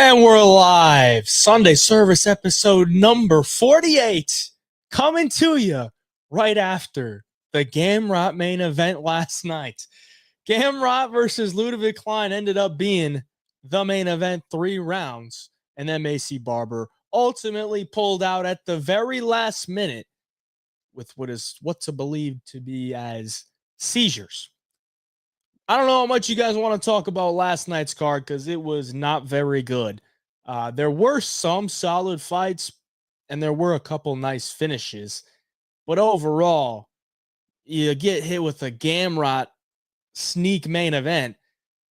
And we're live. Sunday Service episode number 48 coming to you right after the Gamrot main event last night. Gamrot versus Ludovic Klein ended up being the main event, 3 rounds, and then Macy Barber ultimately pulled out at the very last minute with what's believed to be as seizures. I don't know how much you guys want to talk about last night's card because it was not very good. There were some solid fights and there were a couple nice finishes. But overall, you get hit with a Gamrot sneak main event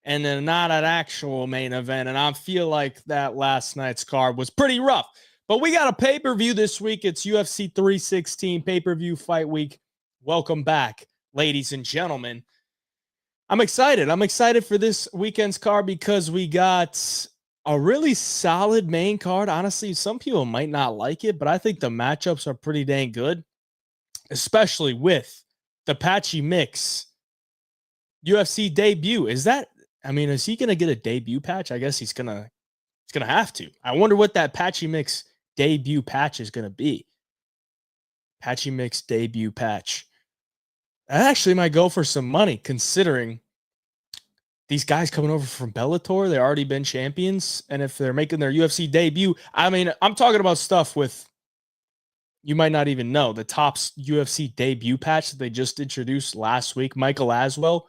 and then not an actual main event. And I feel like that last night's card was pretty rough. But we got a pay-per-view this week. It's UFC 316 pay-per-view fight week. Welcome back, ladies and gentlemen. I'm excited. I'm excited for this weekend's card because we got a really solid main card. Honestly, some people might not like it, but I think the matchups are pretty dang good, especially with the Patchy Mix UFC debut. Is he going to get a debut patch? I guess he's going to have to. I wonder what that Patchy Mix debut patch is going to be. Patchy Mix debut patch. I actually might go for some money considering these guys coming over from Bellator, they've already been champions. And if they're making their UFC debut, I mean, I'm talking about stuff with, you might not even know, the top UFC debut patch that they just introduced last week. Michael Aswell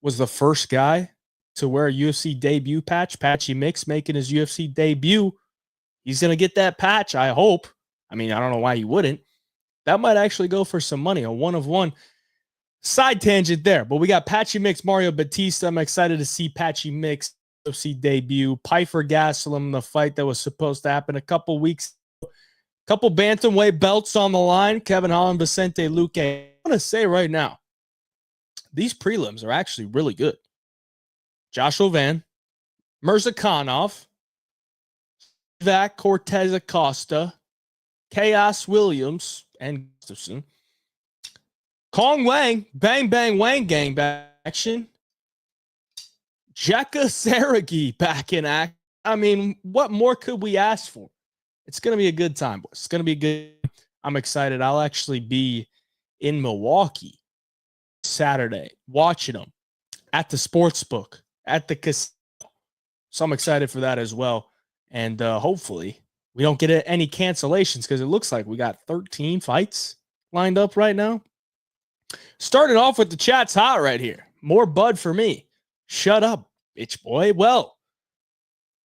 was the first guy to wear a UFC debut patch. Patchy Mix making his UFC debut. He's going to get that patch, I hope. I mean, I don't know why he wouldn't. That might actually go for some money, a 1 of 1. Side tangent there, but we got Patchy Mix, Mario Batista. I'm excited to see Patchy Mix UFC debut. Pyfer Gastelum, the fight that was supposed to happen a couple weeks, couple bantamweight belts on the line. Kevin Holland, Vicente Luque. I want to say right now, these prelims are actually really good. Joshua Van, Mirzakhanov, Vac Cortez Acosta, Chaos Williams, and Gustafson. Kong Wang, Bang Bang Wang gang back action. Jekka Saragi back in act. I mean, what more could we ask for? It's going to be a good time, boys. It's going to be good. I'm excited. I'll actually be in Milwaukee Saturday watching them at the sportsbook, at the casino. So I'm excited for that as well. And hopefully we don't get any cancellations because it looks like we got 13 fights lined up right now. Starting off with the chat's hot right here. More Bud for me. Shut up, bitch boy. Well,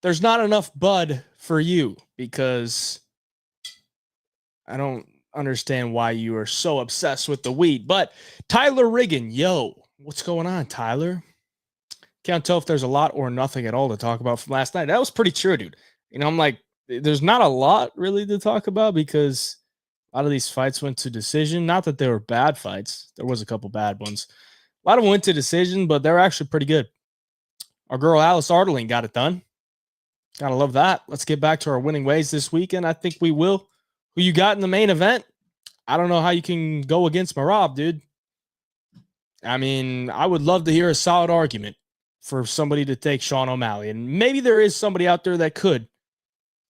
there's not enough Bud for you because I don't understand why you are so obsessed with the weed. But Tyler Riggin, yo, what's going on, Tyler? Can't tell if there's a lot or nothing at all to talk about from last night. That was pretty true, dude. You know, I'm like, there's not a lot really to talk about because a lot of these fights went to decision. Not that they were bad fights. There was a couple bad ones. A lot of them went to decision, but they're actually pretty good. Our girl Alice Ardeling got it done. Gotta love that. Let's get back to our winning ways this weekend. I think we will. Who you got in the main event? I don't know how you can go against Merab, dude. I mean, I would love to hear a solid argument for somebody to take Sean O'Malley. And maybe there is somebody out there that could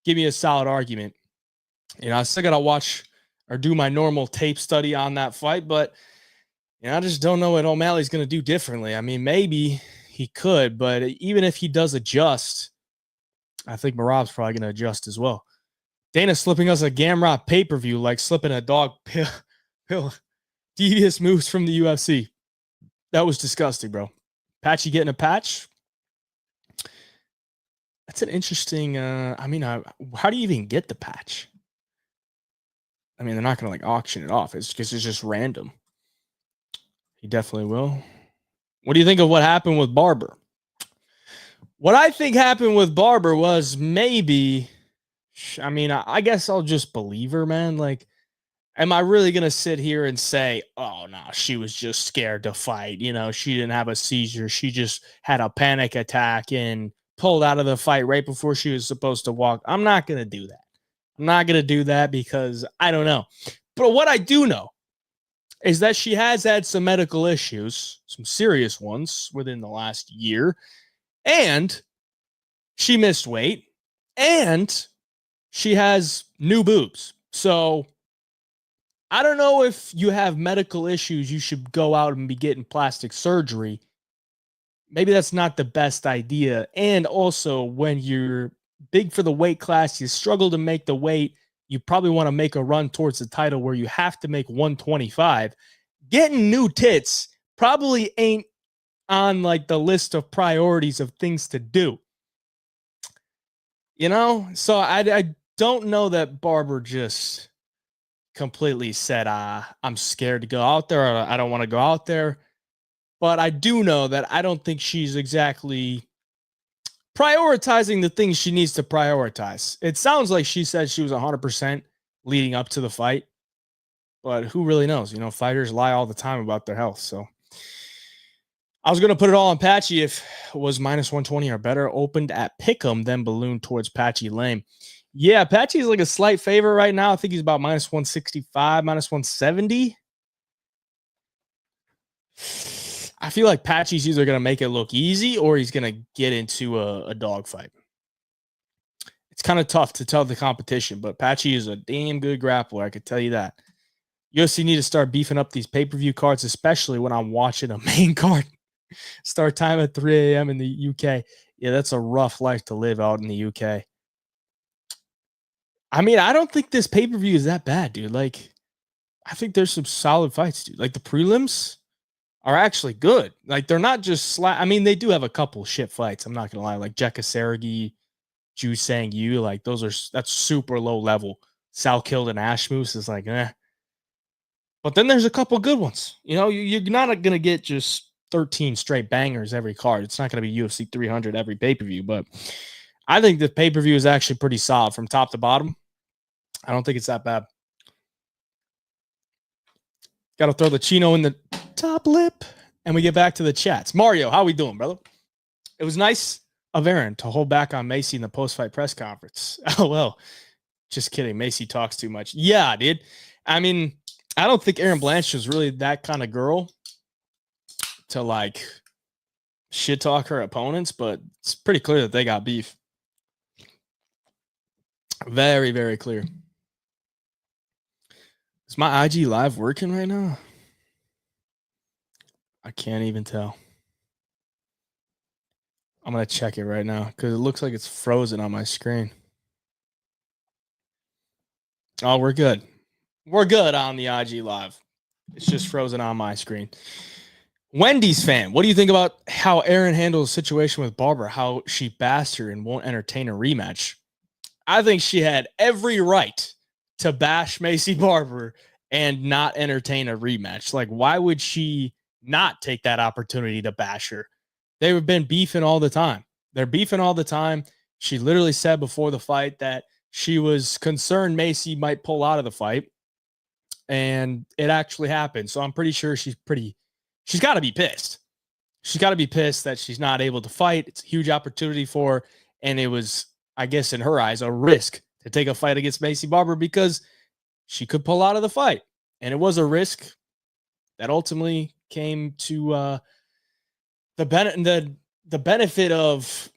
give me a solid argument. You know, I still got to watch or do my normal tape study on that fight, but you know, I just don't know what O'Malley's going to do differently. I mean, maybe he could, but even if he does adjust, I think Merab's probably going to adjust as well. Dana slipping us a Gamrot pay-per-view like slipping a dog pill. Devious moves from the UFC. That was disgusting, bro. Patchy getting a patch. That's an interesting, how do you even get the patch? I mean, they're not going to like auction it off. It's because it's just random. He definitely will. What do you think of what happened with Barber? What I think happened with Barber was maybe, I mean, I guess I'll just believe her, man. Like, am I really going to sit here and say, oh, no, she was just scared to fight. You know, she didn't have a seizure. She just had a panic attack and pulled out of the fight right before she was supposed to walk. I'm not going to do that. I'm not going to do that because I don't know. But what I do know is that she has had some medical issues, some serious ones within the last year, and she missed weight, And she has new boobs. So I don't know if you have medical issues, you should go out and be getting plastic surgery. Maybe that's not the best idea. And also, when you're big for the weight class, you struggle to make the weight, you probably want to make a run towards the title where you have to make 125. Getting new tits probably ain't on like the list of priorities of things to do. So I don't know that Barber just completely said, I'm scared to go out there, or I don't want to go out there. But I do know that I don't think she's exactly prioritizing the things she needs to prioritize. It sounds like she said she was 100% leading up to the fight, but who really knows? Fighters lie all the time about their health. So I was going to put it all on Patchy if it was minus 120 or better. Opened at Pick'em, then ballooned towards Patchy Lane. Yeah, Patchy's like a slight favorite right now. I think he's about minus 165, minus 170. I feel like Patchy's either going to make it look easy or he's going to get into a dogfight. It's kind of tough to tell the competition, but Patchy is a damn good grappler. I could tell you that. UFC need to start beefing up these pay-per-view cards, especially when I'm watching a main card. Start time at 3 a.m. in the UK. Yeah, that's a rough life to live out in the UK. I mean, I don't think this pay-per-view is that bad, dude. Like, I think there's some solid fights, dude. Like, the prelims are actually good. Like, they're not just I mean, they do have a couple shit fights. I'm not gonna lie. Like Jekka Sergi, Ju Sang Yu, like that's super low level. Sal Killed and Ashmoose is like, eh. But then there's a couple good ones. You're not gonna get just 13 straight bangers every card. It's not gonna be UFC 300 every pay-per-view, but I think the pay-per-view is actually pretty solid from top to bottom. I don't think it's that bad. Got to throw the chino in the top lip, and we get back to the chats. Mario, how we doing, brother? It was nice of Aaron to hold back on Macy in the post-fight press conference. Oh, well, just kidding. Macy talks too much. Yeah, dude. I mean, I don't think Aaron Blanche is really that kind of girl to like shit talk her opponents, but it's pretty clear that they got beef. Very, very clear. Is my IG live working right now? I can't even tell. I'm going to check it right now because it looks like it's frozen on my screen. Oh, we're good. We're good on the IG live. It's just frozen on my screen. Wendy's fan, what do you think about how Aaron handled the situation with Barber, how she bashed her and won't entertain a rematch? I think she had every right to bash Macy Barber and not entertain a rematch. Like, why would she not take that opportunity to bash her? They've been beefing all the time. They're beefing all the time. She literally said before the fight that she was concerned Macy might pull out of the fight, and it actually happened. So I'm pretty sure she's got to be pissed. She's got to be pissed that she's not able to fight. It's a huge opportunity for her, and it was, I guess, in her eyes, a risk to take a fight against Macy Barber because she could pull out of the fight. And it was a risk that ultimately came to the benefit of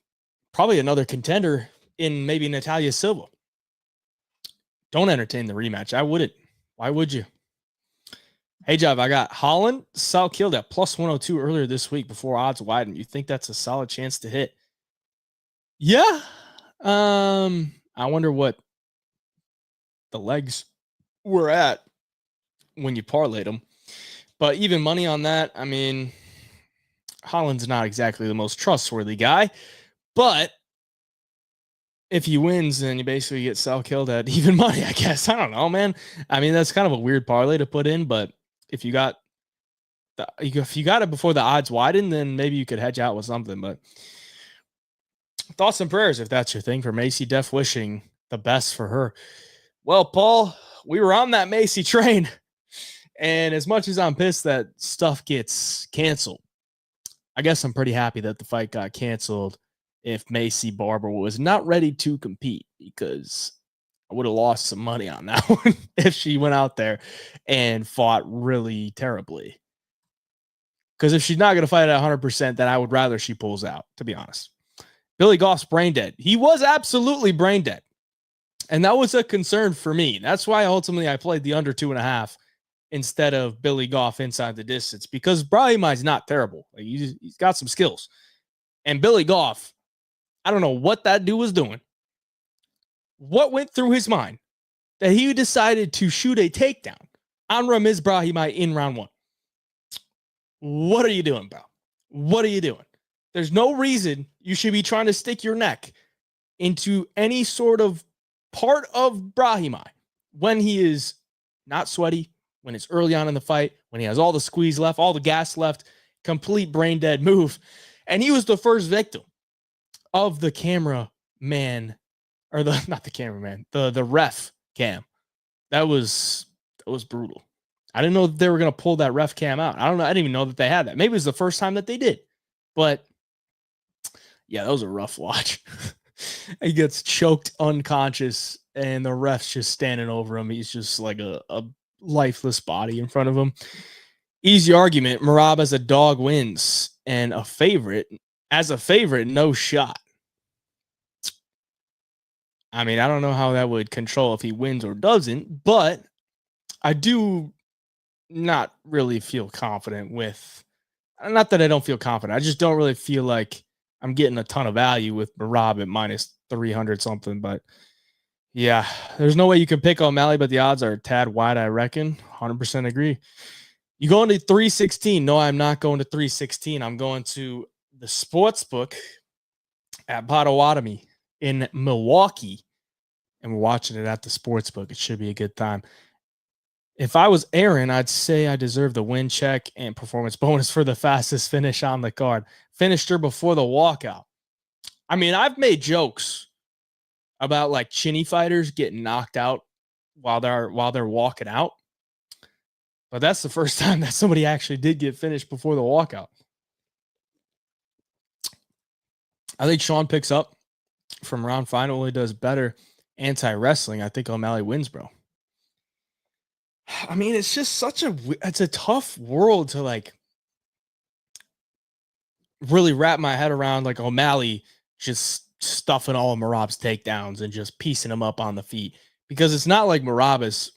probably another contender in maybe Natalia Silva. Don't entertain the rematch. I wouldn't. Why would you? Hey, Jav, I got Holland, Sal Killed at plus 102 earlier this week before odds widened. You think that's a solid chance to hit? Yeah. I wonder what the legs were at when you parlayed them. But even money on that, I mean, Holland's not exactly the most trustworthy guy. But if he wins, then you basically get Sal Killed at even money, I guess. I don't know, man. I mean, that's kind of a weird parlay to put in, but if you got it before the odds widen, then maybe you could hedge out with something. But thoughts and prayers if that's your thing for Macy. Def wishing the best for her. Well, Paul, we were on that Macy train, and as much as I'm pissed that stuff gets canceled, I guess I'm pretty happy that the fight got canceled if Macy Barber was not ready to compete, because I would have lost some money on that one if she went out there and fought really terribly. Because if she's not going to fight at 100%, then I would rather she pulls out, to be honest. Billy Goff's brain dead. He was absolutely brain dead. And that was a concern for me. That's why ultimately I played the under 2.5 instead of Billy Goff inside the distance, because Brahimai's not terrible. Like, he's got some skills. And Billy Goff, I don't know what that dude was doing. What went through his mind that he decided to shoot a takedown on Ramiz Brahimai in round 1? What are you doing, bro? What are you doing? There's no reason you should be trying to stick your neck into any sort of part of Brahimai when he is not sweaty, when it's early on in the fight, when he has all the squeeze left, all the gas left, complete brain dead move. And he was the first victim of the cameraman, or not the cameraman, the ref cam. That was brutal. I didn't know that they were going to pull that ref cam out. I don't know. I didn't even know that they had that. Maybe it was the first time that they did. But yeah, that was a rough watch. He gets choked unconscious, and the ref's just standing over him. He's just like a lifeless body in front of him. Easy argument. Merab as a dog wins, and as a favorite, no shot. I mean, I don't know how that would control if he wins or doesn't, but I do not really feel confident with, not that I don't feel confident, I just don't really feel like I'm getting a ton of value with Merab at minus 300 something. But yeah, there's no way you can pick O'Malley, but the odds are a tad wide, I reckon. 100% agree. You going to 316? No, I'm not going to 316. I'm going to the sports book at Potawatomi in Milwaukee, and we're watching it at the sports book. It should be a good time. If I was Aaron, I'd say I deserve the win check and performance bonus for the fastest finish on the card. Finished her before the walkout. I mean, I've made jokes about like chinny fighters getting knocked out while they're walking out, but that's the first time that somebody actually did get finished before the walkout. I think Sean picks up from round 5. Only does better anti-wrestling. I think O'Malley wins, bro. I mean, it's just it's a tough world to like really wrap my head around, like O'Malley just stuffing all of Merab's takedowns and just piecing them up on the feet, because it's not like Merab is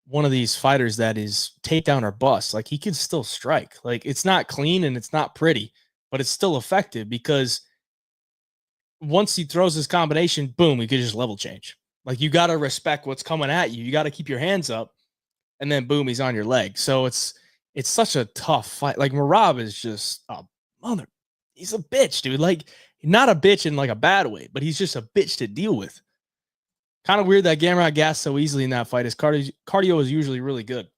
one of these fighters that is takedown or bust. Like, he can still strike. Like, it's not clean and it's not pretty, but it's still effective, because once he throws his combination, boom, he could just level change. Like, you got to respect what's coming at you. You got to keep your hands up, and then boom, he's on your leg. So it's such a tough fight. Like, Merab is just a mother. He's a bitch, dude. Like, not a bitch in like a bad way, but he's just a bitch to deal with. Kind of weird that Gamrot gassed so easily in that fight. His cardio is usually really good.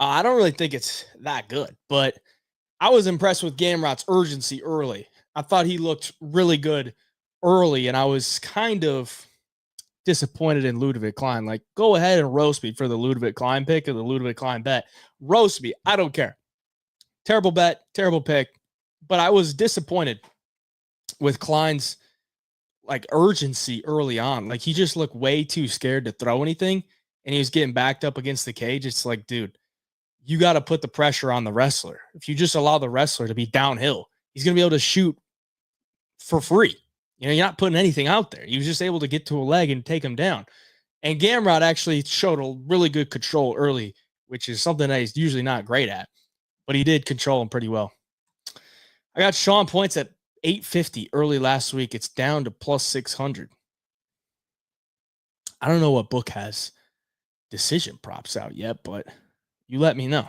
I don't really think it's that good, but I was impressed with Gamrot's urgency early. I thought he looked really good early, and I was kind of disappointed in Ludwig Klein. Like, go ahead and roast me for the Ludwig Klein pick or the Ludwig Klein bet. Roast me. I don't care. Terrible bet, terrible pick. But I was disappointed with Klein's like urgency early on. Like, he just looked way too scared to throw anything, and he was getting backed up against the cage. It's like, dude, you got to put the pressure on the wrestler. If you just allow the wrestler to be downhill, he's going to be able to shoot for free. You know, you're not putting anything out there. He was just able to get to a leg and take him down. And Gamrot actually showed a really good control early, which is something that he's usually not great at, but he did control him pretty well. I got Sean points at 850 early last week. It's down to plus 600. I don't know what book has decision props out yet, but you let me know.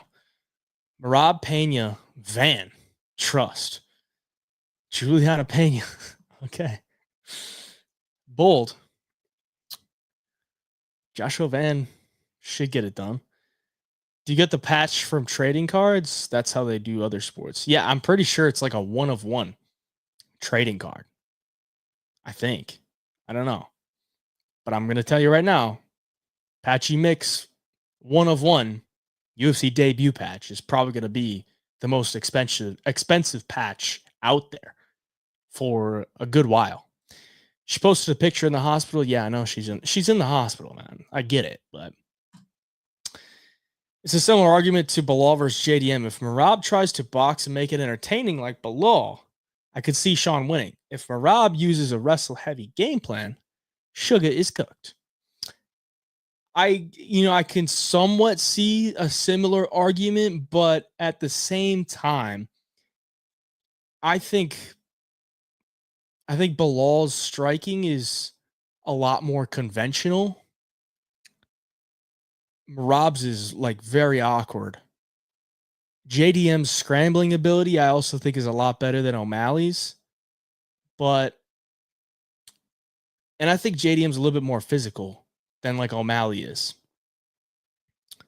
Merab Pena, Van, Trust. Juliana Pena. Okay. Bold. Joshua Van should get it done. Do you get the patch from trading cards? That's how they do other sports. Yeah, I'm pretty sure it's like a 1-of-1 trading card. I think. I don't know. But I'm going to tell you right now, Patchy Mix 1-of-1 UFC debut patch is probably going to be the most expensive patch out there for a good while. She posted a picture in the hospital. Yeah, I know she's in the hospital, man. I get it, but it's a similar argument to Bilal versus JDM. If Merab tries to box and make it entertaining like Bilal, I could see Sean winning. If Merab uses a wrestle-heavy game plan, Sugar is cooked. I can somewhat see a similar argument, but at the same time, I think Bilal's striking is a lot more conventional. Merab's is like very awkward. JDM's scrambling ability, I also think, is a lot better than O'Malley's. And I think JDM's a little bit more physical than like O'Malley is.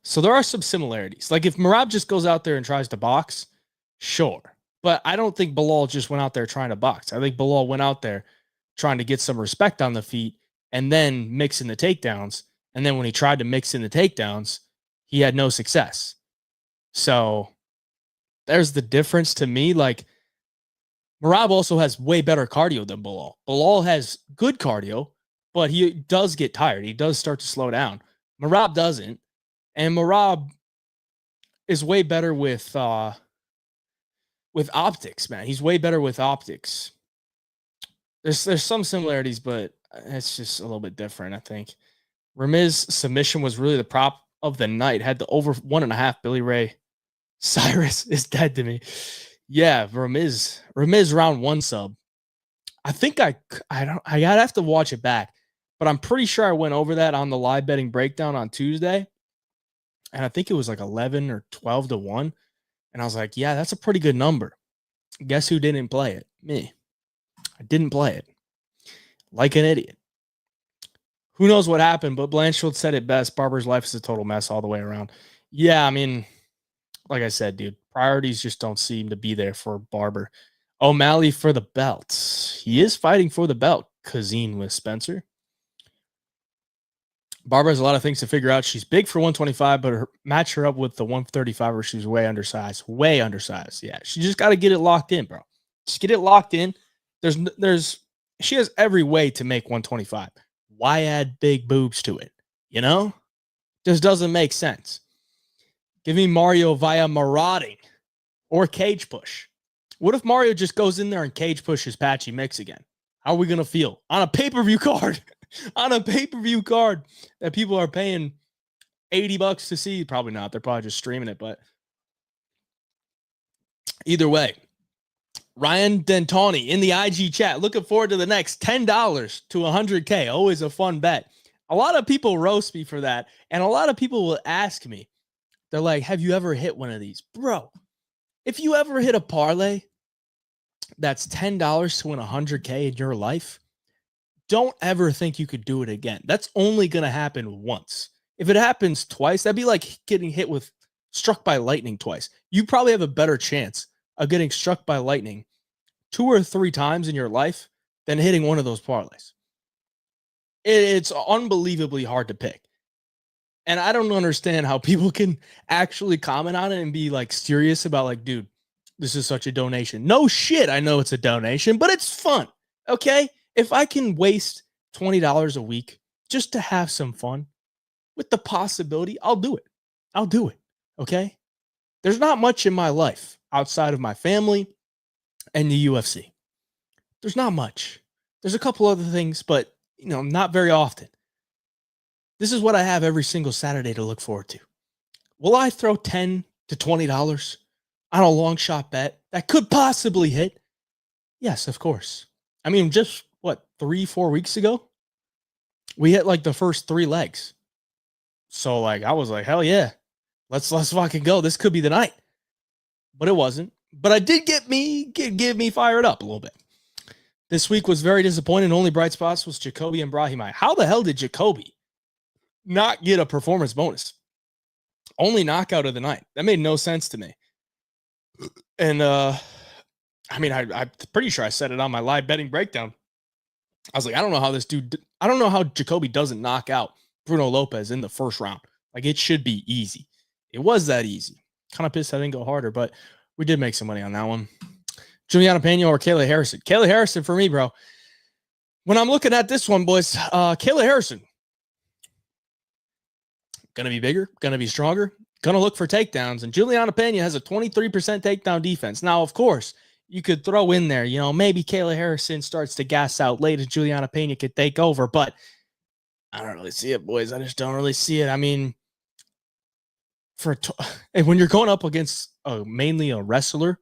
So there are some similarities. Like if Merab just goes out there and tries to box, sure. But I don't think Belal just went out there trying to box. I think Belal went out there trying to get some respect on the feet and then mix in the takedowns. And then when he tried to mix in the takedowns, he had no success. So there's the difference to me. Like Merab also has way better cardio than Belal. Belal has good cardio, but he does get tired. He does start to slow down. Merab doesn't. And Merab is way better with optics, man. He's way better with optics. There's some similarities, but it's just a little bit different, I think. Ramiz's submission was really the prop of the night. Had the over 1.5. Billy Ray Cyrus is dead to me. Yeah, Ramiz round 1 sub. I think I gotta have to watch it back, but I'm pretty sure I went over that on the live betting breakdown on Tuesday. And I think it was like 11 or 12 to 1. And I was like, yeah, that's a pretty good number. Guess who didn't play it? Me. I didn't play it. Like an idiot. Who knows what happened, but Blanchfield said it best. Barber's life is a total mess all the way around. Yeah, I mean, like I said, dude, priorities just don't seem to be there for Barber. O'Malley for the belt. He is fighting for the belt. Kazeen with Spencer. Barbara has a lot of things to figure out. She's big for 125, but match her up with the 135 where she's way undersized. Way undersized. Yeah, she just got to get it locked in, bro. Just get it locked in. She has every way to make 125. Why add big boobs to it? You know? Just doesn't make sense. Give me Mario via marauding or cage push. What if Mario just goes in there and cage pushes Patchy Mix again? How are we going to feel? On a pay-per-view card. On a pay-per-view card that people are paying $80 to see. Probably not. They're probably just streaming it. But either way, Ryan Dentoni in the IG chat. Looking forward to the next $10 to 100K. Always a fun bet. A lot of people roast me for that. And a lot of people will ask me. They're like, have you ever hit one of these? Bro, if you ever hit a parlay that's $10 to win 100K in your life, don't ever think you could do it again. That's only going to happen once. If it happens twice, that'd be like getting struck by lightning twice. You probably have a better chance of getting struck by lightning 2 or 3 times in your life than hitting one of those parlays. It's unbelievably hard to pick. And I don't understand how people can actually comment on it and be like serious about like, dude, this is such a donation. No shit, I know it's a donation, but it's fun. Okay? If I can waste $20 a week just to have some fun with the possibility, I'll do it. I'll do it. Okay? There's not much in my life outside of my family and the UFC. There's not much. There's a couple other things, but not very often. This is what I have every single Saturday to look forward to. Will I throw $10 to $20 on a long shot bet that could possibly hit? Yes, of course. I mean, just 3-4 weeks ago, we hit like the first 3 legs. So like, I was like, hell yeah, let's fucking go. This could be the night, but it wasn't. But I did give me fired up a little bit. This week was very disappointing. Only bright spots was Jacoby and Brahimai. How the hell did Jacoby not get a performance bonus? Only knockout of the night. That made no sense to me. And I mean, I'm pretty sure I said it on my live betting breakdown. I was like, I don't know how Jacoby doesn't knock out Bruno Lopez in the first round. Like, it should be easy. It was that easy. Kind of pissed I didn't go harder, but we did make some money on that one. Juliana Pena or Kayla Harrison? Kayla Harrison for me, bro. When I'm looking at this one, boys, Kayla Harrison. Going to be bigger, going to be stronger, going to look for takedowns. And Juliana Pena has a 23% takedown defense. Now, of course, you could throw in there, maybe Kayla Harrison starts to gas out late and Juliana Pena could take over, but I don't really see it, boys. I just don't really see it. I mean, when you're going up against mainly a wrestler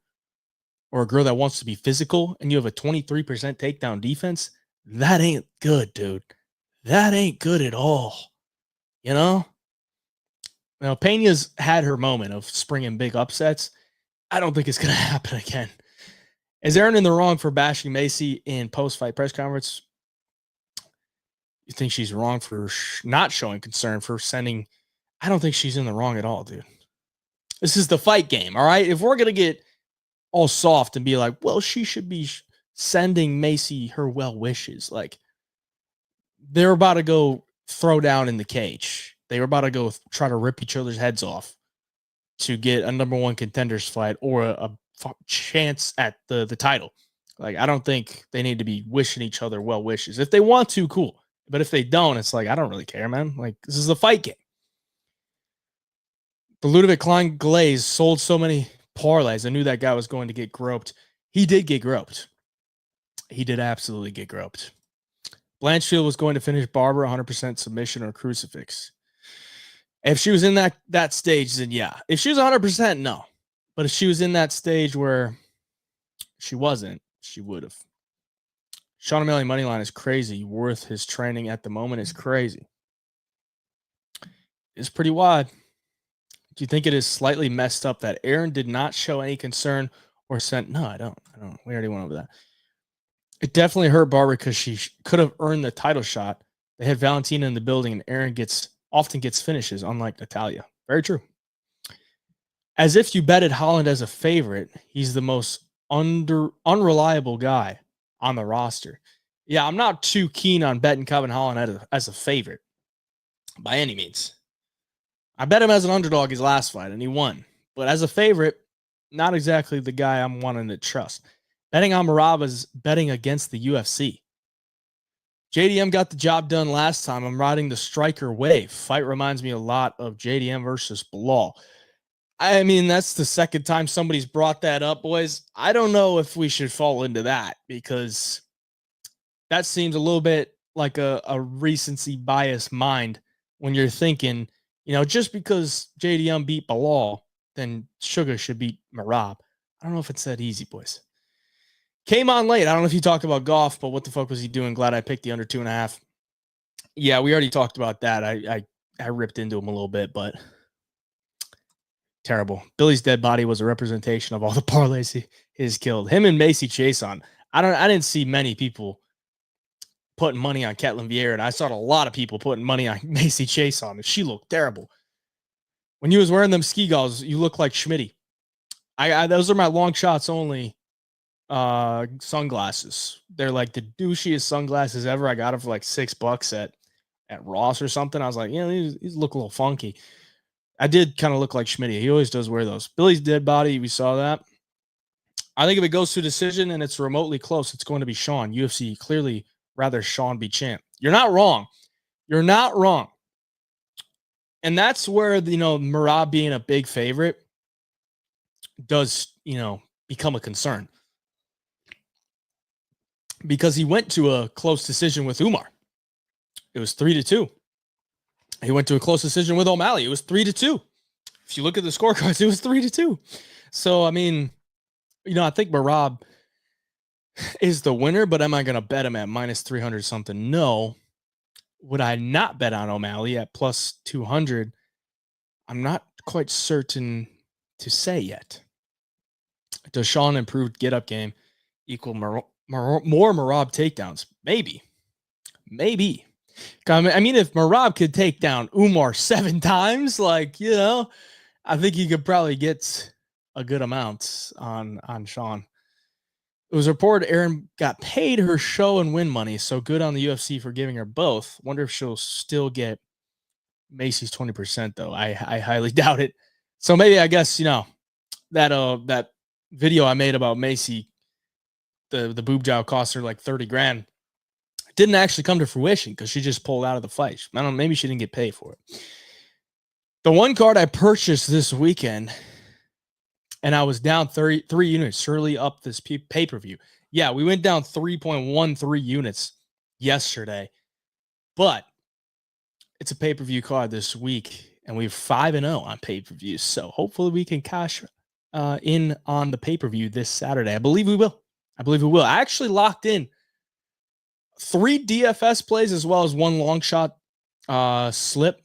or a girl that wants to be physical and you have a 23% takedown defense, that ain't good, dude. That ain't good at all. Now, Pena's had her moment of springing big upsets. I don't think it's going to happen again. Is Erin in the wrong for bashing Macy in post-fight press conference? You think she's wrong for not showing concern for sending? I don't think she's in the wrong at all, dude. This is the fight game, all right? If we're going to get all soft and be like, well, she should be sending Macy her well wishes. Like, they're about to go throw down in the cage. They were about to go try to rip each other's heads off to get a number one contenders fight or a chance at the title. Like, I don't think they need to be wishing each other well wishes. If they want to, cool. But if they don't, it's like, I don't really care, man. Like, this is a fight game. The Ludovic Klein Glaze sold so many parlays. I knew that guy was going to get groped. He did get groped. He did absolutely get groped. Blanchfield was going to finish Barber 100% submission or crucifix. If she was in that stage, then yeah. If she was 100%, no. But if she was in that stage where she wasn't, she would have. Sean O'Malley moneyline is crazy. Worth his training at the moment is crazy. It's pretty wide. Do you think it is slightly messed up that Erin did not show any concern or sent? No, I don't. We already went over that. It definitely hurt Barber because she could have earned the title shot. They had Valentina in the building, and Erin often gets finishes, unlike Natalia. Very true. As if you betted Holland as a favorite, he's the most unreliable guy on the roster. Yeah, I'm not too keen on betting Kevin Holland as a favorite by any means. I bet him as an underdog his last fight, and he won. But as a favorite, not exactly the guy I'm wanting to trust. Betting on Merab is betting against the UFC. JDM got the job done last time. I'm riding the striker wave. Fight reminds me a lot of JDM versus Bilal. I mean, that's the second time somebody's brought that up, boys. I don't know if we should fall into that because that seems a little bit like a recency bias mind when you're thinking, just because JDM beat Bilal, then Sugar should beat Merab. I don't know if it's that easy, boys. Came on late. I don't know if you talked about golf, but what the fuck was he doing? Glad I picked the under 2.5. Yeah, we already talked about that. I ripped into him a little bit, but terrible. Billy's dead body was a representation of all the parlays he's killed. Him and Macy Chiasson. I didn't see many people putting money on Ketlin Vieira, and I saw a lot of people putting money on Macy Chiasson, and she looked terrible. When you was wearing them ski goggles, you look like Schmitty. Those are my long shots only sunglasses. They're like the douchiest sunglasses ever. I got them for like $6 at Ross or something. I was like, these look a little funky. I did kind of look like Schmitty. He always does wear those. Billy's dead body, we saw that. I think if it goes to decision and it's remotely close, it's going to be Sean. UFC clearly rather Sean be champ. You're not wrong. You're not wrong. And that's where, Merab being a big favorite does, become a concern. Because he went to a close decision with Umar. It was 3-2. He went to a close decision with O'Malley. It was 3-2. If you look at the scorecards, it was 3-2. So, I mean, I think Merab is the winner, but am I going to bet him at minus 300 something? No. Would I not bet on O'Malley at plus 200? I'm not quite certain to say yet. Does Sean improved get-up game equal more Merab takedowns? Maybe. I mean, if Merab could take down Umar 7 times, I think he could probably get a good amount on Sean. It was reported Erin got paid her show and win money, so good on the UFC for giving her both. Wonder if she'll still get Macy's 20%, though. I highly doubt it. So maybe, I guess, that video I made about Macy, the boob job cost her like 30 grand. Didn't actually come to fruition because she just pulled out of the fight. I don't know, maybe she didn't get paid for it. The one card I purchased this weekend and I was down 33 units, surely up this pay-per-view. Yeah, we went down 3.13 units yesterday, but it's a pay-per-view card this week, and we're 5-0 on pay-per-views. So hopefully we can cash in on the pay-per-view this Saturday. I believe we will. I actually locked in 3 DFS plays as well as 1 long shot slip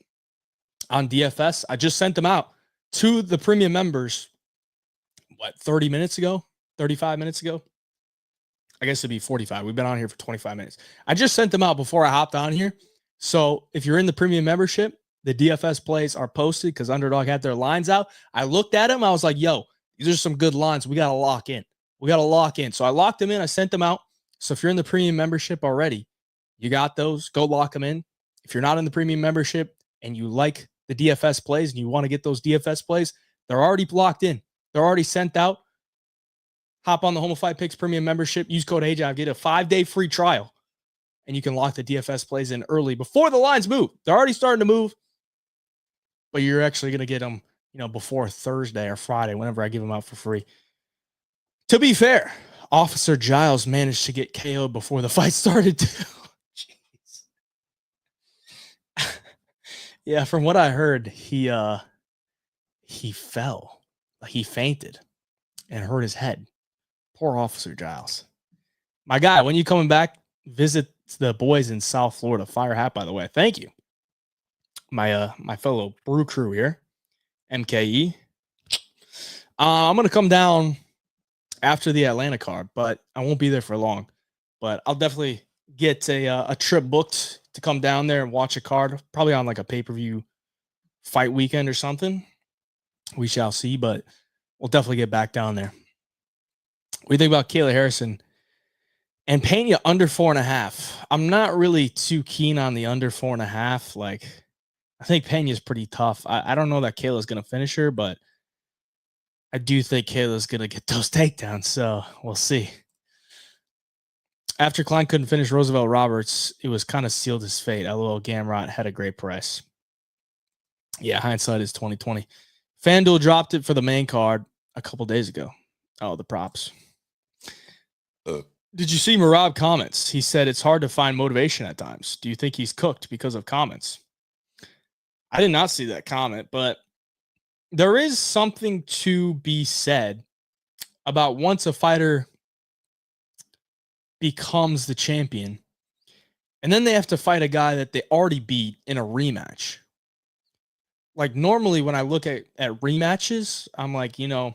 on DFS. I just sent them out to the premium members, 30 minutes ago, 35 minutes ago. I guess it'd be 45. We've been on here for 25 minutes. I just sent them out before I hopped on here. So if you're in the premium membership, the DFS plays are posted because Underdog had their lines out. I looked at them. I was like, yo, these are some good lines. We got to lock in. So I locked them in. I sent them out. So if you're in the premium membership already, you got those. Go lock them in. If you're not in the premium membership and you like the DFS plays and you want to get those DFS plays, they're already locked in. They're already sent out. Hop on the Home of Fight Picks premium membership. Use code AJAV. Get a 5-day free trial. And you can lock the DFS plays in early before the lines move. They're already starting to move. But you're actually going to get them, before Thursday or Friday, whenever I give them out for free. To be fair, Officer Giles managed to get KO'd before the fight started. Jeez. Yeah, from what I heard, he fell. He fainted and hurt his head. Poor Officer Giles. My guy, when you coming back, visit the boys in South Florida. Fire hat, by the way. Thank you. My fellow brew crew here, MKE. I'm going to come down after the Atlanta card, but I won't be there for long. But I'll definitely get a trip booked to come down there and watch a card, probably on like a pay-per-view fight weekend or something. We shall see, but we'll definitely get back down there. What do you think about Kayla Harrison and Pena under 4.5? I'm not really too keen on the under 4.5. Like, I think Pena's pretty tough. I don't know that Kayla's going to finish her, but I do think Kayla's going to get those takedowns, so we'll see. After Klein couldn't finish Roosevelt Roberts, it was kind of sealed his fate. LOL Gamrot had a great price. Yeah, hindsight is 2020. FanDuel dropped it for the main card a couple days ago. Oh, the props. Did you see Merab comments? He said it's hard to find motivation at times. Do you think he's cooked because of comments? I did not see that comment, but there is something to be said about once a fighter becomes the champion and then they have to fight a guy that they already beat in a rematch. Like normally when I look at rematches, I'm like, I'm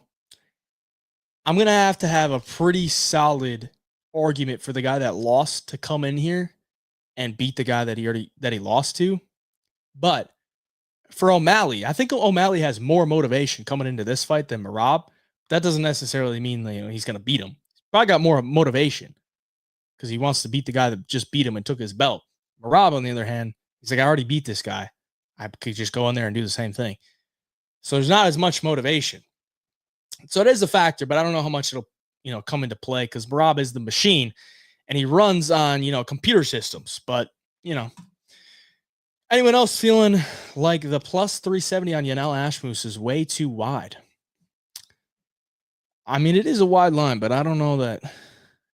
going to have a pretty solid argument for the guy that lost to come in here and beat the guy that he lost to. But for O'Malley, I think O'Malley has more motivation coming into this fight than Merab. That doesn't necessarily mean he's going to beat him. He's probably got more motivation because he wants to beat the guy that just beat him and took his belt. Merab, on the other hand, he's like, I already beat this guy. I could just go in there and do the same thing. So there's not as much motivation. So it is a factor, but I don't know how much it'll come into play because Merab is the machine and he runs on computer systems. But anyone else feeling like the plus 370 on Yanel Ashmus is way too wide? I mean, it is a wide line, but I don't know that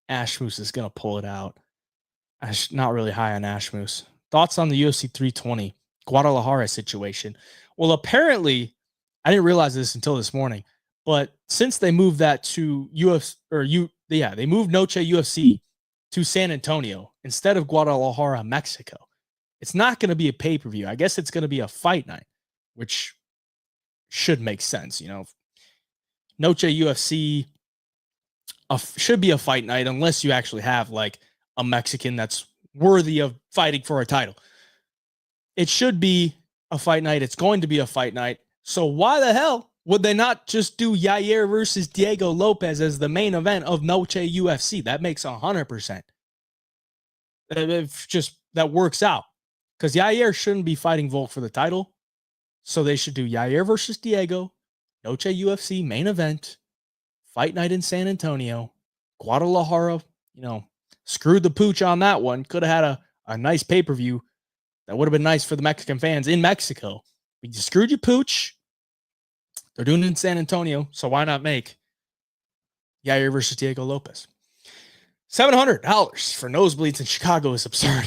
Ashmus is going to pull it out. I'm not really high on Ashmus. Thoughts on the UFC 320 Guadalajara situation? Well, apparently, I didn't realize this until this morning, but since they moved that to they moved Noche UFC to San Antonio instead of Guadalajara, Mexico. It's not going to be a pay-per-view. I guess it's going to be a fight night, which should make sense. Noche UFC should be a fight night unless you actually have like a Mexican that's worthy of fighting for a title. It should be a fight night. It's going to be a fight night. So why the hell would they not just do Yair versus Diego Lopez as the main event of Noche UFC? That makes 100%. That works out. Because Yair shouldn't be fighting Volk for the title. So they should do Yair versus Diego, Noche UFC main event, fight night in San Antonio, Guadalajara, screwed the pooch on that one. Could have had a nice pay-per-view. That would have been nice for the Mexican fans in Mexico. We just screwed your pooch. They're doing it in San Antonio, so why not make Yair versus Diego Lopez? $700 for nosebleeds in Chicago is absurd.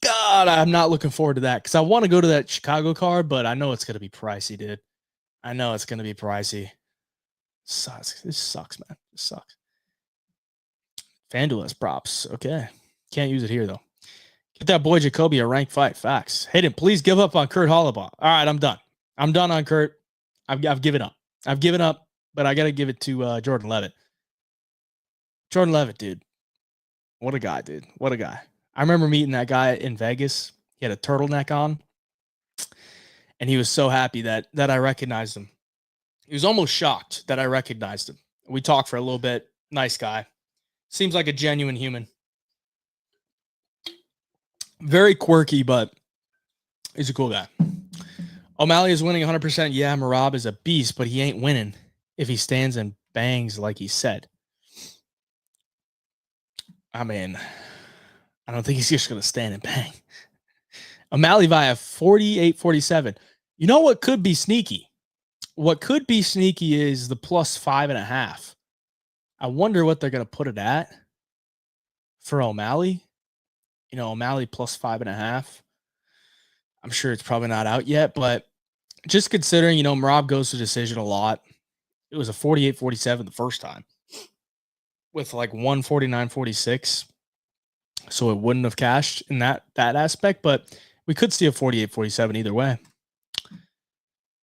God, I'm not looking forward to that because I want to go to that Chicago card, but I know it's going to be pricey, dude. I know it's going to be pricey. Sucks. This sucks, man. This sucks. FanDuel has props. Okay. Can't use it here, though. Get that boy Jacoby a rank fight. Facts. Hayden, please give up on Kurt Hollabaugh. All right, I'm done. I'm done on Kurt. I've given up. I've given up, but I got to give it to Jordan Levitt. Jordan Levitt, dude. What a guy, dude. What a guy. I remember meeting that guy in Vegas. He had a turtleneck on, and he was so happy that I recognized him. He was almost shocked that I recognized him. We talked for a little bit. Nice guy. Seems like a genuine human. Very quirky, but he's a cool guy. O'Malley is winning 100%. Yeah, Merab is a beast, but he ain't winning if he stands and bangs like he said. I mean, I don't think he's just going to stand and bang. O'Malley via 48-47. You know what could be sneaky? What could be sneaky is the plus 5.5. I wonder what they're going to put it at for O'Malley. You know, O'Malley plus 5.5. I'm sure it's probably not out yet, but just considering, you know, Merab goes to decision a lot. It was a 48-47 the first time with like 149-46. So it wouldn't have cashed in that aspect, but we could see a 48-47 either way.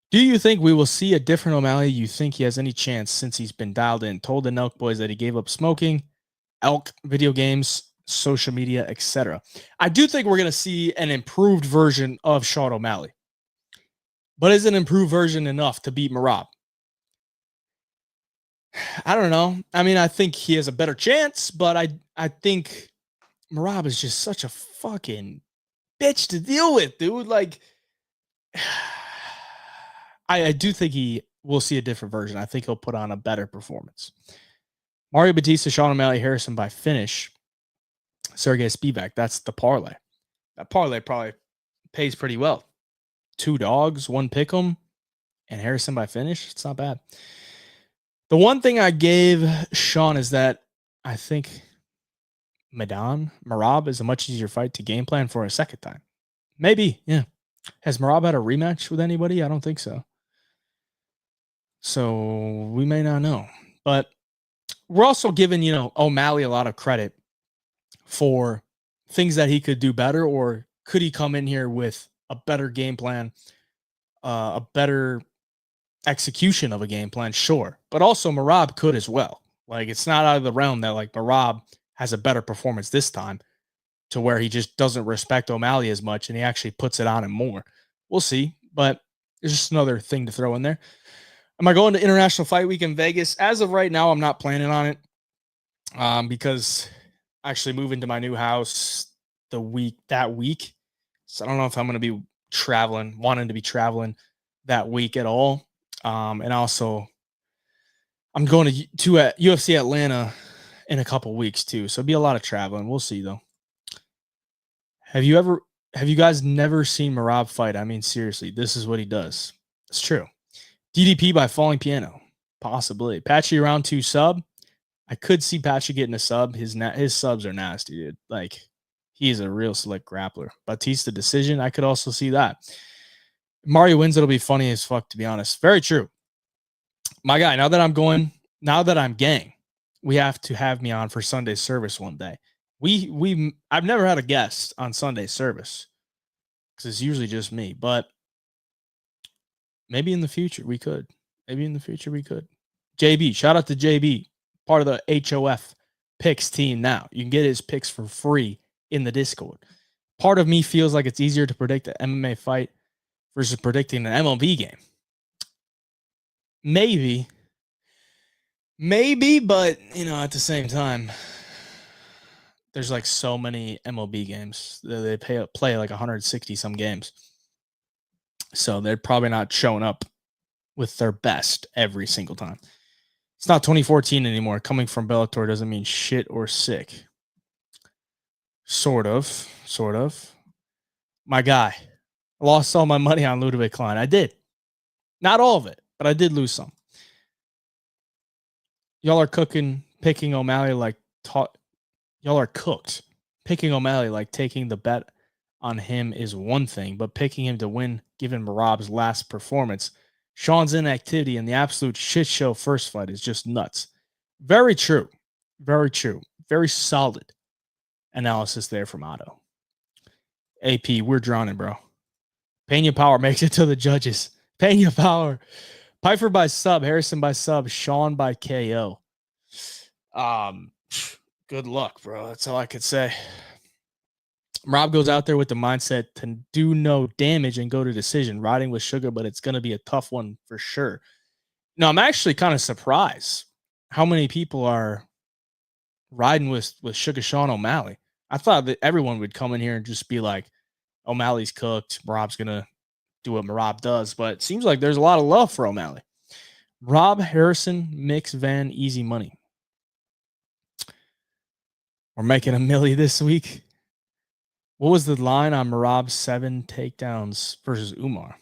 Do you think we will see a different O'Malley? You think he has any chance since he's been dialed in? Told the Nelk boys that he gave up smoking, elk, video games, social media, etc. I do think we're going to see an improved version of Sean O'Malley. But is an improved version enough to beat Merab? I don't know. I mean, I think he has a better chance, but I think Merab is just such a fucking bitch to deal with, dude. Like, I do think he will see a different version. I think he'll put on a better performance. Mario Batista, Sean O'Malley, Harrison by finish. Sergey Spivak. That's the parlay. That parlay probably pays pretty well. 2 dogs, 1 pick'em, and Harrison by finish. It's not bad. The one thing I gave Sean is that I think Merab is a much easier fight to game plan for a second time. Maybe, yeah. Has Merab had a rematch with anybody? I don't think so. So we may not know. But we're also giving, you know, O'Malley a lot of credit for things that he could do better, or could he come in here with a better game plan, a better execution of a game plan? Sure. But also Merab could as well. Like, it's not out of the realm that like Merab has a better performance this time to where he just doesn't respect O'Malley as much and he actually puts it on him more. We'll see. But it's just another thing to throw in there. Am I going to International Fight Week in Vegas? As of right now, I'm not planning on it because I actually moving to my new house that week. So I don't know if I'm going to be wanting to be traveling that week at all. And also, I'm going to UFC Atlanta in a couple weeks too. So it'll be a lot of traveling. We'll see though. Have you guys never seen Merab fight? I mean, seriously, this is what he does. It's true. DDP by falling piano. Possibly. Patchy round 2 sub. I could see Patchy getting a sub. His subs are nasty, dude. Like, he's a real slick grappler. Batista decision. I could also see that. Mario wins, it'll be funny as fuck, to be honest. Very true. My guy, now that I'm gang, we have to have me on for Sunday Service one day. I've never had a guest on Sunday Service because it's usually just me, but maybe in the future we could. JB, shout out to JB, part of the HOF picks team now. You can get his picks for free in the Discord. Part of me feels like it's easier to predict an MMA fight versus predicting an MLB game. Maybe, but, you know, at the same time, there's like so many MLB games. They play like 160 some games. So they're probably not showing up with their best every single time. It's not 2014 anymore. Coming from Bellator doesn't mean shit or sick. Sort of. My guy, I lost all my money on Ludwig Klein. I did. Not all of it, but I did lose some. Y'all are picking O'Malley like y'all are cooked. Picking O'Malley like taking the bet on him is one thing, but picking him to win given Merab's last performance, Sean's inactivity, and the absolute shit show first fight is just nuts. Very true. Very true. Very solid analysis there from Otto. AP, we're drowning, bro. Pena Power makes it to the judges. Pena Power. Pfeiffer by sub, Harrison by sub, Sean by KO. Good luck, bro. That's all I could say. Rob goes out there with the mindset to do no damage and go to decision, riding with Sugar, but it's going to be a tough one for sure. No, I'm actually kind of surprised how many people are riding with Sugar Sean O'Malley. I thought that everyone would come in here and just be like, O'Malley's cooked. Merab's going to do what Merab does, but it seems like there's a lot of love for O'Malley. Rob, Harrison, Mix, Van, easy money. We're making a milli this week. What was the line on Merab's 7 takedowns versus Umar?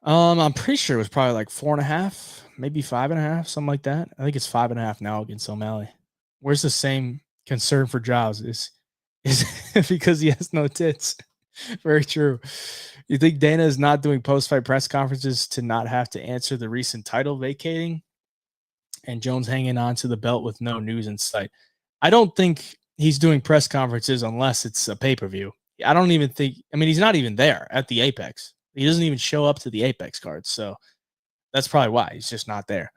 I'm pretty sure it was probably like 4.5, maybe 5.5, something like that. I think it's 5.5 now against O'Malley. Where's the same concern for Giles? Is because he has no tits. Very true. You think Dana is not doing post-fight press conferences to not have to answer the recent title vacating and Jones hanging on to the belt with no news in sight? I don't think he's doing press conferences unless it's a pay-per-view. I don't even think, I mean, he's not even there at the Apex. He doesn't even show up to the Apex cards. So that's probably why he's just not there.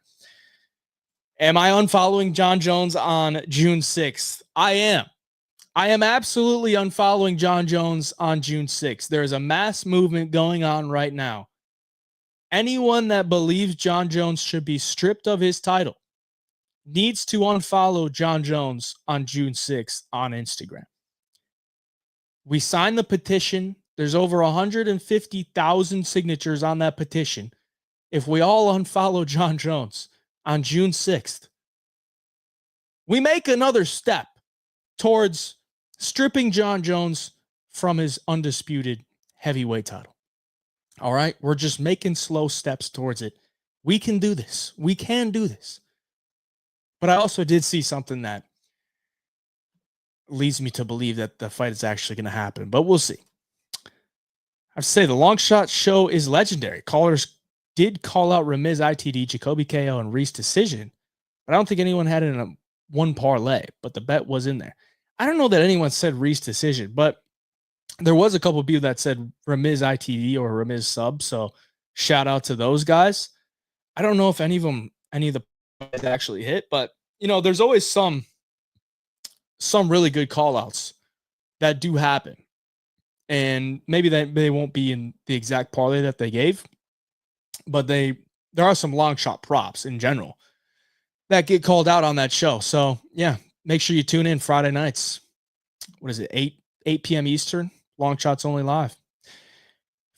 Am I unfollowing John Jones on June 6th? I am. I am absolutely unfollowing John Jones on June 6th. There is a mass movement going on right now. Anyone that believes John Jones should be stripped of his title needs to unfollow John Jones on June 6th on Instagram. We signed the petition. There's over 150,000 signatures on that petition. If we all unfollow John Jones on June 6th, we make another step towards stripping John Jones from his undisputed heavyweight title. All right? We're just making slow steps towards it. We can do this. We can do this. But I also did see something that leads me to believe that the fight is actually going to happen, but we'll see. I have to say, the long shot show is legendary. Callers did call out Ramiz ITD, Jacoby KO, and Reese decision, but I don't think anyone had it in a one parlay, but the bet was in there. I don't know that anyone said Reese decision, but there was a couple of people that said Ramiz ITD or Ramiz sub, so shout out to those guys. I don't know if any of the actually hit, but you know, there's always some really good call outs that do happen. And maybe they won't be in the exact parlay that they gave, but there are some long shot props in general that get called out on that show. So yeah, make sure you tune in Friday nights. What is it? 8 p.m. Eastern. Long shots only live.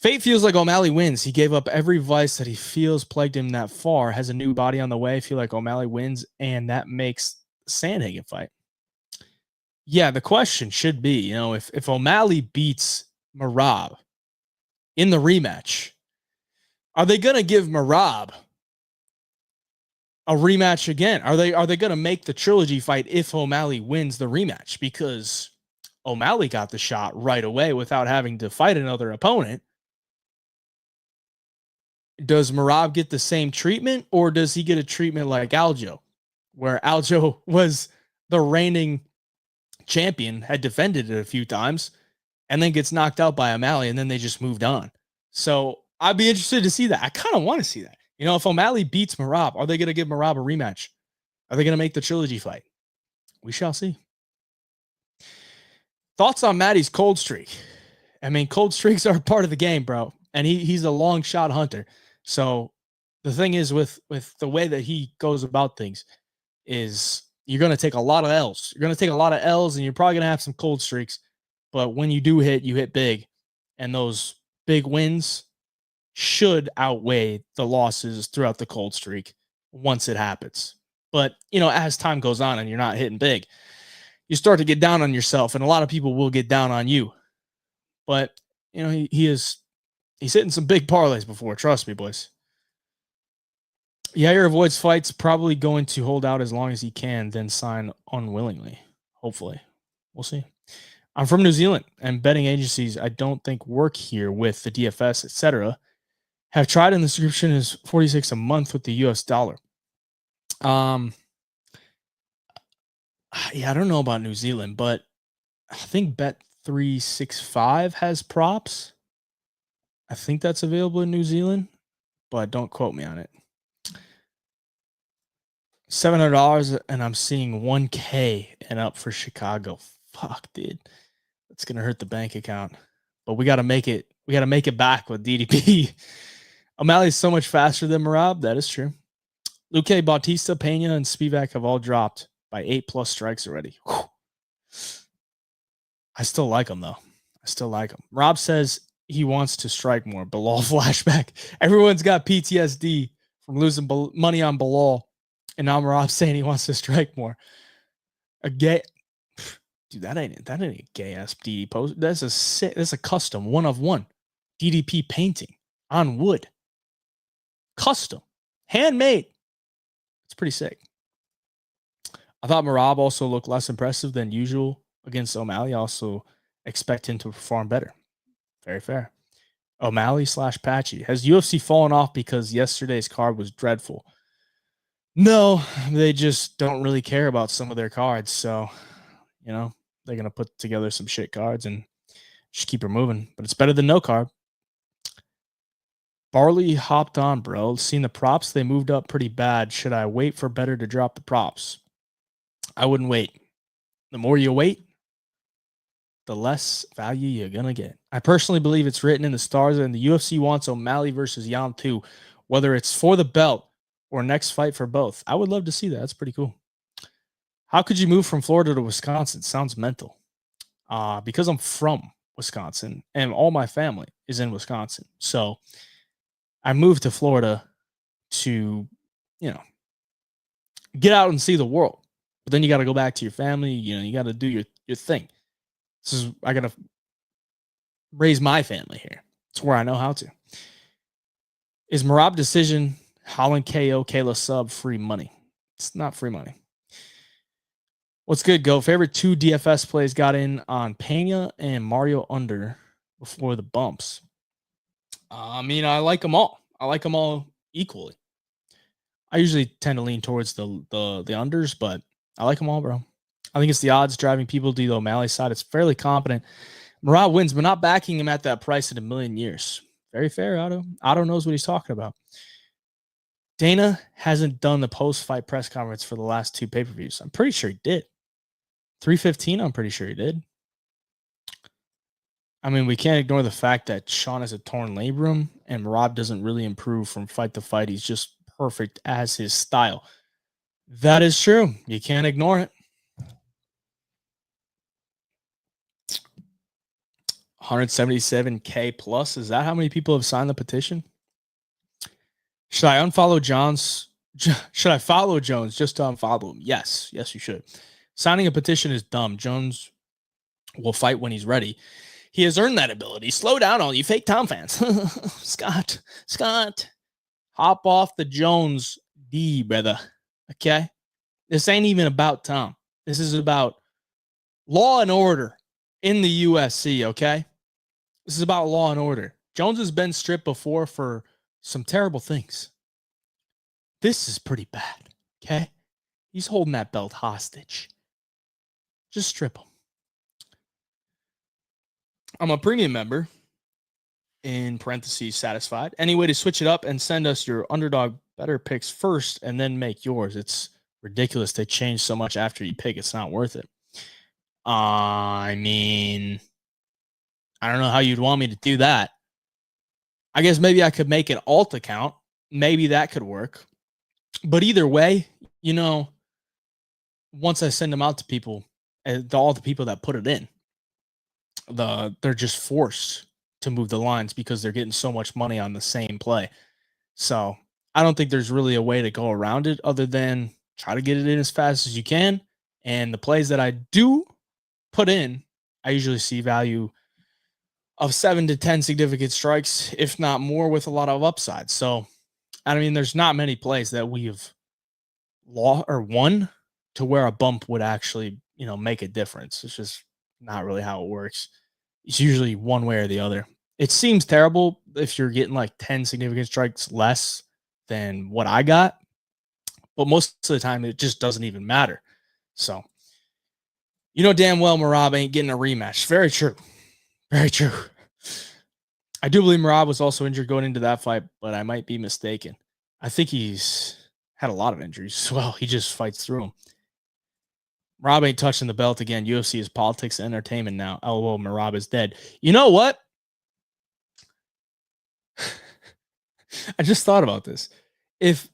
Fate feels like O'Malley wins. He gave up every vice that he feels plagued him that far. Has a new body on the way. Feel like O'Malley wins, and that makes Sandhagen fight. Yeah, the question should be, you know, if O'Malley beats Merab in the rematch, are they going to give Merab a rematch again? Are they going to make the trilogy fight if O'Malley wins the rematch? Because O'Malley got the shot right away without having to fight another opponent. Does Merab get the same treatment, or does he get a treatment like Aljo, where Aljo was the reigning champion, had defended it a few times, and then gets knocked out by O'Malley, and then they just moved on? So I'd be interested to see that. I kind of want to see that. You know, if O'Malley beats Merab, are they going to give Merab a rematch? Are they going to make the trilogy fight? We shall see. Thoughts on Maddie's cold streak? I mean, cold streaks are part of the game, bro. And he's a long shot hunter. So the thing is with the way that he goes about things is you're going to take a lot of L's. You're going to take a lot of L's, and you're probably going to have some cold streaks. But when you do hit, you hit big. And those big wins should outweigh the losses throughout the cold streak once it happens. But, you know, as time goes on and you're not hitting big, you start to get down on yourself, and a lot of people will get down on you. But, you know, he is He's hitting some big parlays before. Trust me, boys. Yair avoids fights, probably going to hold out as long as he can, then sign unwillingly. Hopefully. We'll see. I'm from New Zealand, and betting agencies I don't think work here with the DFS, etc. have tried, and the subscription is $46 a month with the US dollar. Yeah, I don't know about New Zealand, but I think Bet365 has props. I think that's available in New Zealand, but don't quote me on it. $700, and I'm seeing 1K and up for Chicago. Fuck, dude. That's gonna hurt the bank account. But we gotta make it. We gotta make it back with DDP. O'Malley's so much faster than Merab. That is true. Luque, Bautista, Pena, and Spivak have all dropped by 8+ strikes already. Whew. I still like him, though. I still like him. Rob says he wants to strike more. Bilal flashback. Everyone's got PTSD from losing money on Bilal. And now Rob's saying he wants to strike more. A gay... Dude, that ain't a gay-ass DD post. That's a custom, one of one. DDP painting on wood. Custom. Handmade. It's pretty sick. I thought Merab also looked less impressive than usual against O'Malley. I also expect him to perform better. Very fair. O'Malley / Patchy. Has UFC fallen off because yesterday's card was dreadful? No, they just don't really care about some of their cards. So, you know, they're going to put together some shit cards and just keep her moving. But it's better than no card. Barley hopped on, bro. Seen the props, they moved up pretty bad. Should I wait for better to drop the props? I wouldn't wait. The more you wait, the less value you're going to get. I personally believe it's written in the stars, and the UFC wants O'Malley versus Yan 2, whether it's for the belt or next fight for both. I would love to see that. That's pretty cool. How could you move from Florida to Wisconsin? Sounds mental. Because I'm from Wisconsin, and all my family is in Wisconsin. So I moved to Florida to, get out and see the world. But then you got to go back to your family. You got to do your thing. I got to raise my family here. It's where I know how to. Is Merab decision, Holland KO, Kayla sub free money? It's not free money. What's good, Go? Favorite 2 DFS plays got in on Pena and Mario under before the bumps. I like them all. I like them all equally. I usually tend to lean towards the unders, but I like them all, bro. I think it's the odds driving people to the O'Malley side. It's fairly confident. Merab wins, but not backing him at that price in a million years. Very fair, Otto. Otto knows what he's talking about. Dana hasn't done the post-fight press conference for the last 2 pay-per-views. I'm pretty sure he did. 315, I'm pretty sure he did. I mean, we can't ignore the fact that Sean has a torn labrum, and Merab doesn't really improve from fight to fight. He's just perfect as his style. That is true. You can't ignore it. 177K plus. Is that how many people have signed the petition? Should I unfollow Jones? Should I follow Jones just to unfollow him? Yes, you should. Signing a petition is dumb. Jones will fight when he's ready. He has earned that ability. Slow down, all you fake Tom fans. Scott, hop off the Jones D, brother. Okay? This ain't even about Tom. This is about law and order in the UFC, okay? This is about law and order. Jones has been stripped before for some terrible things. This is pretty bad, okay? He's holding that belt hostage. Just strip him. I'm a premium member, in parentheses, satisfied. Any way to switch it up and send us your underdog better picks first and then make yours. It's ridiculous they change so much after you pick. It's not worth it. I don't know how you'd want me to do that. I guess maybe I could make an alt account. Maybe that could work. But either way, once I send them out to people, all the people that put it in, they're just forced to move the lines because they're getting so much money on the same play. So I don't think there's really a way to go around it other than try to get it in as fast as you can. And the plays that I do put in, I usually see value of 7 to 10 significant strikes, if not more, with a lot of upside. So, I mean, there's not many plays that we have lost or won to where a bump would actually, make a difference. It's just not really how it works. It's usually one way or the other. It seems terrible if you're getting like 10 significant strikes less than what I got, but most of the time it just doesn't even matter. So, damn well Merab ain't getting a rematch. Very true. Very true. I do believe Merab was also injured going into that fight, but I might be mistaken. I think he's had a lot of injuries as well. He just fights through them. Merab ain't touching the belt again. UFC is politics and entertainment now. LOL, Merab is dead. You know what? I just thought about this. If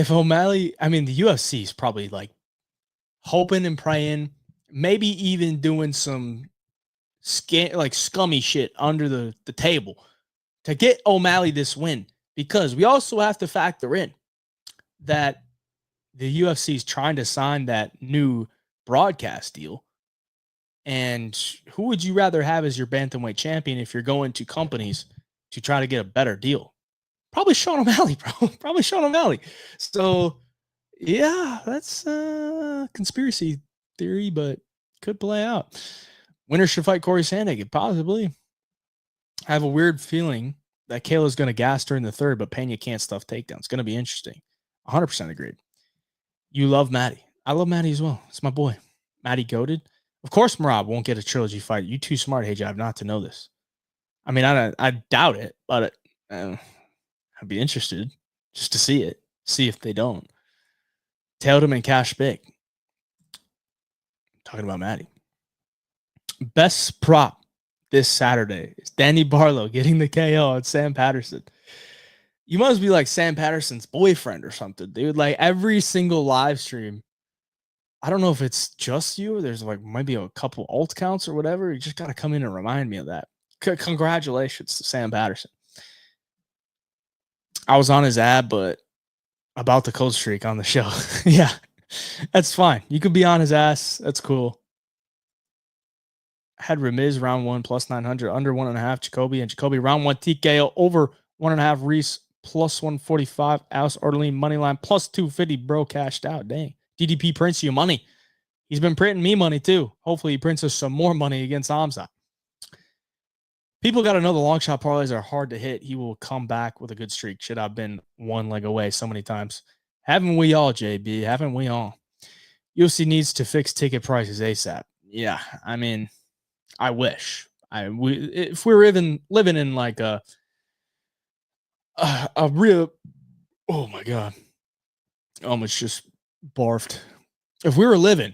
O'Malley, I mean, the UFC is probably like hoping and praying, maybe even doing some scummy shit under the table to get O'Malley this win, because we also have to factor in that the UFC is trying to sign that new broadcast deal. And who would you rather have as your bantamweight champion if you're going to companies to try to get a better deal? Probably Sean O'Malley, bro. Probably Sean O'Malley. So, yeah, that's a conspiracy theory, but could play out. Winner should fight Corey Sandhagen, possibly. I have a weird feeling that Kayla's going to gas during the third, but Pena can't stuff takedowns. It's going to be interesting. 100% agreed. You love Matty. I love Matty as well. It's my boy. Matty goated. Of course, Merab won't get a trilogy fight. You too smart, Hijab, not to know this. I mean, I doubt it, but I'd be interested just to see it. See if they don't. Tailed him and cash big. Talking about Matty. Best prop this Saturday is Danny Barlow getting the KO on Sam Patterson. You must be like Sam Patterson's boyfriend or something, dude. Like every single live stream, I don't know if it's just you or there's like maybe a couple alt counts or whatever. You just got to come in and remind me of that. Congratulations to Sam Patterson. I was on his ad, but about the cold streak on the show. Yeah, that's fine. You could be on his ass. That's cool. Had Remiz round 1 plus 900, under 1.5 Jacoby, and Jacoby round 1 TKO over 1.5 Reese plus 145. Alice Orderly money line plus 250. Bro cashed out. Dang. DDP prints you money. He's been printing me money too. Hopefully he prints us some more money against Hamza. People got to know the long shot parlays are hard to hit. He will come back with a good streak. Shit, I've been one leg away so many times. Haven't we all, JB? Haven't we all? UFC needs to fix ticket prices ASAP. Yeah, I mean, I wish. If we were even living in like a real, oh my god, almost just barfed. If we were living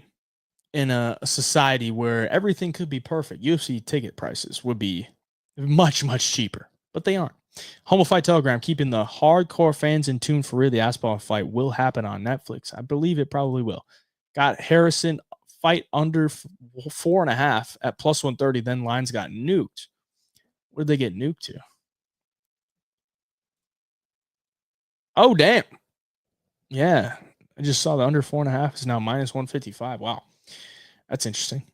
in a society where everything could be perfect, UFC ticket prices would be much, much cheaper, but they aren't. Homo Fight Telegram, keeping the hardcore fans in tune for real. The Aspinall fight will happen on Netflix. I believe it probably will. Got Harrison fight under 4.5 at plus 130. Then lines got nuked. What did they get nuked to? Oh, damn. Yeah. I just saw the under 4.5 is now minus 155. Wow. That's interesting.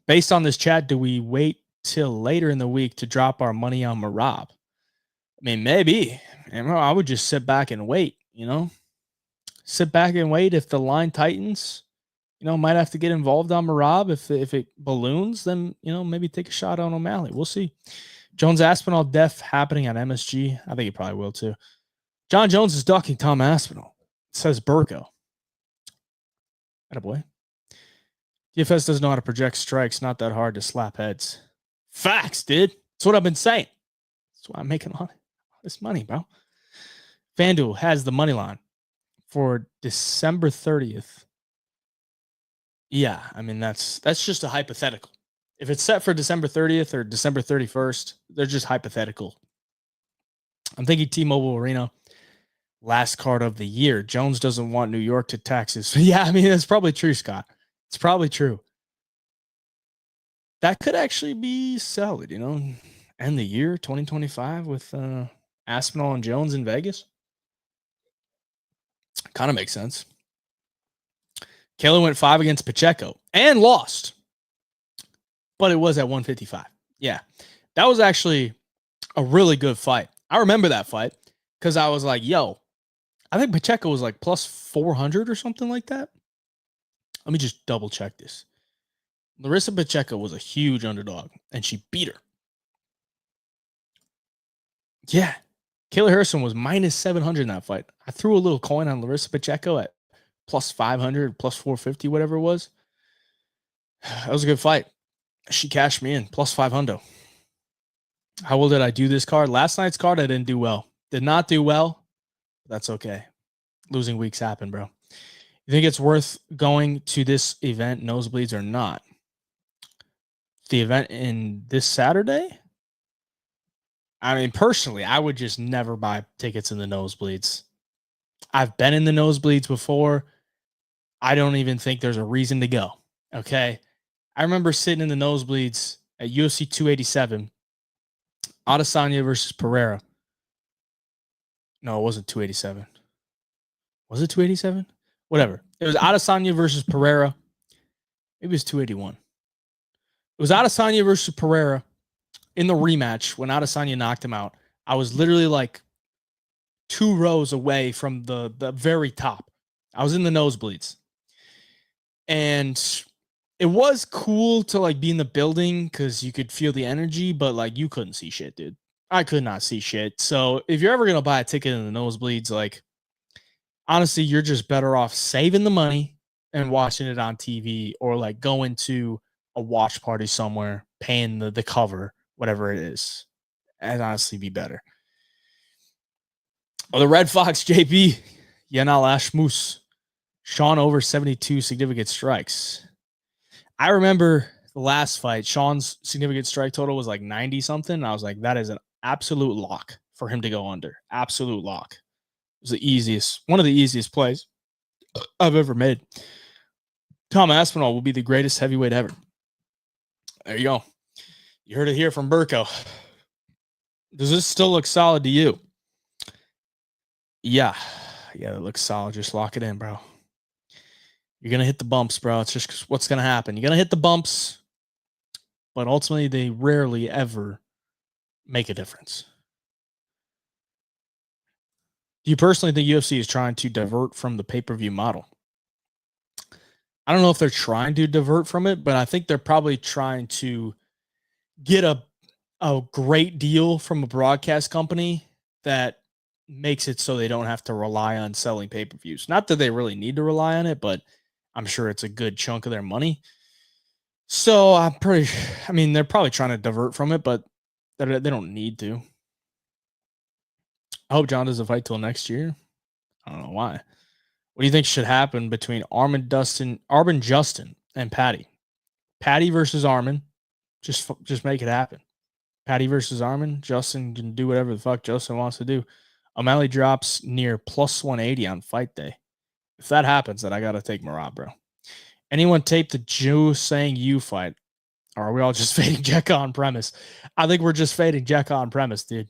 Based on this chat, do we wait till later in the week to drop our money on Merab? I mean, maybe. I would just sit back and wait, Sit back and wait. If the line tightens, might have to get involved on Merab. If it balloons, then, maybe take a shot on O'Malley. We'll see. Jones Aspinall death happening on MSG. I think he probably will too. John Jones is ducking Tom Aspinall, says Burko. Attaboy. DFS doesn't know how to project strikes. Not that hard to slap heads. Facts, dude. That's what I've been saying. That's why I'm making all this money, bro. FanDuel has the money line for December 30th. Yeah, I mean, that's just a hypothetical. If it's set for December 30th or December 31st, they're just hypothetical. I'm thinking T-Mobile Arena, last card of the year. Jones doesn't want New York to tax his. Yeah, I mean, that's probably true, Scott. It's probably true. That could actually be solid, end the year 2025 with Aspinall and Jones in Vegas. Kind of makes sense. Kayla went 5 against Pacheco and lost, but it was at 155. Yeah. That was actually a really good fight. I remember that fight because I was like, yo, I think Pacheco was like plus 400 or something like that. Let me just double check this. Larissa Pacheco was a huge underdog, and she beat her. Yeah. Kayla Harrison was minus 700 in that fight. I threw a little coin on Larissa Pacheco at plus 500, plus 450, whatever it was. That was a good fight. She cashed me in, plus 500. How well did I do this card? Last night's card, I didn't do well. Did not do well. That's okay. Losing weeks happen, bro. You think it's worth going to this event, nosebleeds or not? The event in this Saturday? I mean, personally, I would just never buy tickets in the nosebleeds. I've been in the nosebleeds before. I don't even think there's a reason to go. Okay. I remember sitting in the nosebleeds at UFC 287, Adesanya versus Pereira. No, it wasn't 287. Was it 287? Whatever. It was Adesanya versus Pereira. Maybe it was 281. It was Adesanya versus Pereira in the rematch when Adesanya knocked him out. I was literally like 2 rows away from the very top. I was in the nosebleeds. And it was cool to like be in the building because you could feel the energy, but like you couldn't see shit, dude. I could not see shit. So if you're ever going to buy a ticket in the nosebleeds, like honestly, you're just better off saving the money and watching it on TV or like going to a watch party somewhere, paying the cover, whatever it is. And honestly be better. Oh, the Red Fox JP, Yanal Ashmus, Sean over 72 significant strikes. I remember the last fight, Sean's significant strike total was like 90 something. And I was like, that is an absolute lock for him to go under. Absolute lock. It was the easiest, one of the easiest plays I've ever made. Tom Aspinall will be the greatest heavyweight ever. There you go. You heard it here from Burko. Does this still look solid to you? Yeah, it looks solid. Just lock it in, bro. You're going to hit the bumps, bro. It's just what's going to happen. You're going to hit the bumps, but ultimately they rarely ever make a difference. Do you personally think UFC is trying to divert from the pay-per-view model? I don't know if they're trying to divert from it, but I think they're probably trying to get a great deal from a broadcast company that makes it so they don't have to rely on selling pay-per-views. Not that they really need to rely on it, but I'm sure it's a good chunk of their money. So they're probably trying to divert from it, but they don't need to. I hope John doesn't fight till next year. I don't know why. What do you think should happen between Armin Justin, and Patty? Patty versus Armin. Just make it happen. Patty versus Armin. Justin can do whatever the fuck Justin wants to do. O'Malley drops near plus 180 on fight day. If that happens, then I got to take Merab, bro. Anyone tape the Jew saying you fight? Or are we all just fading Jekka on premise? I think we're just fading Jekka on premise, dude.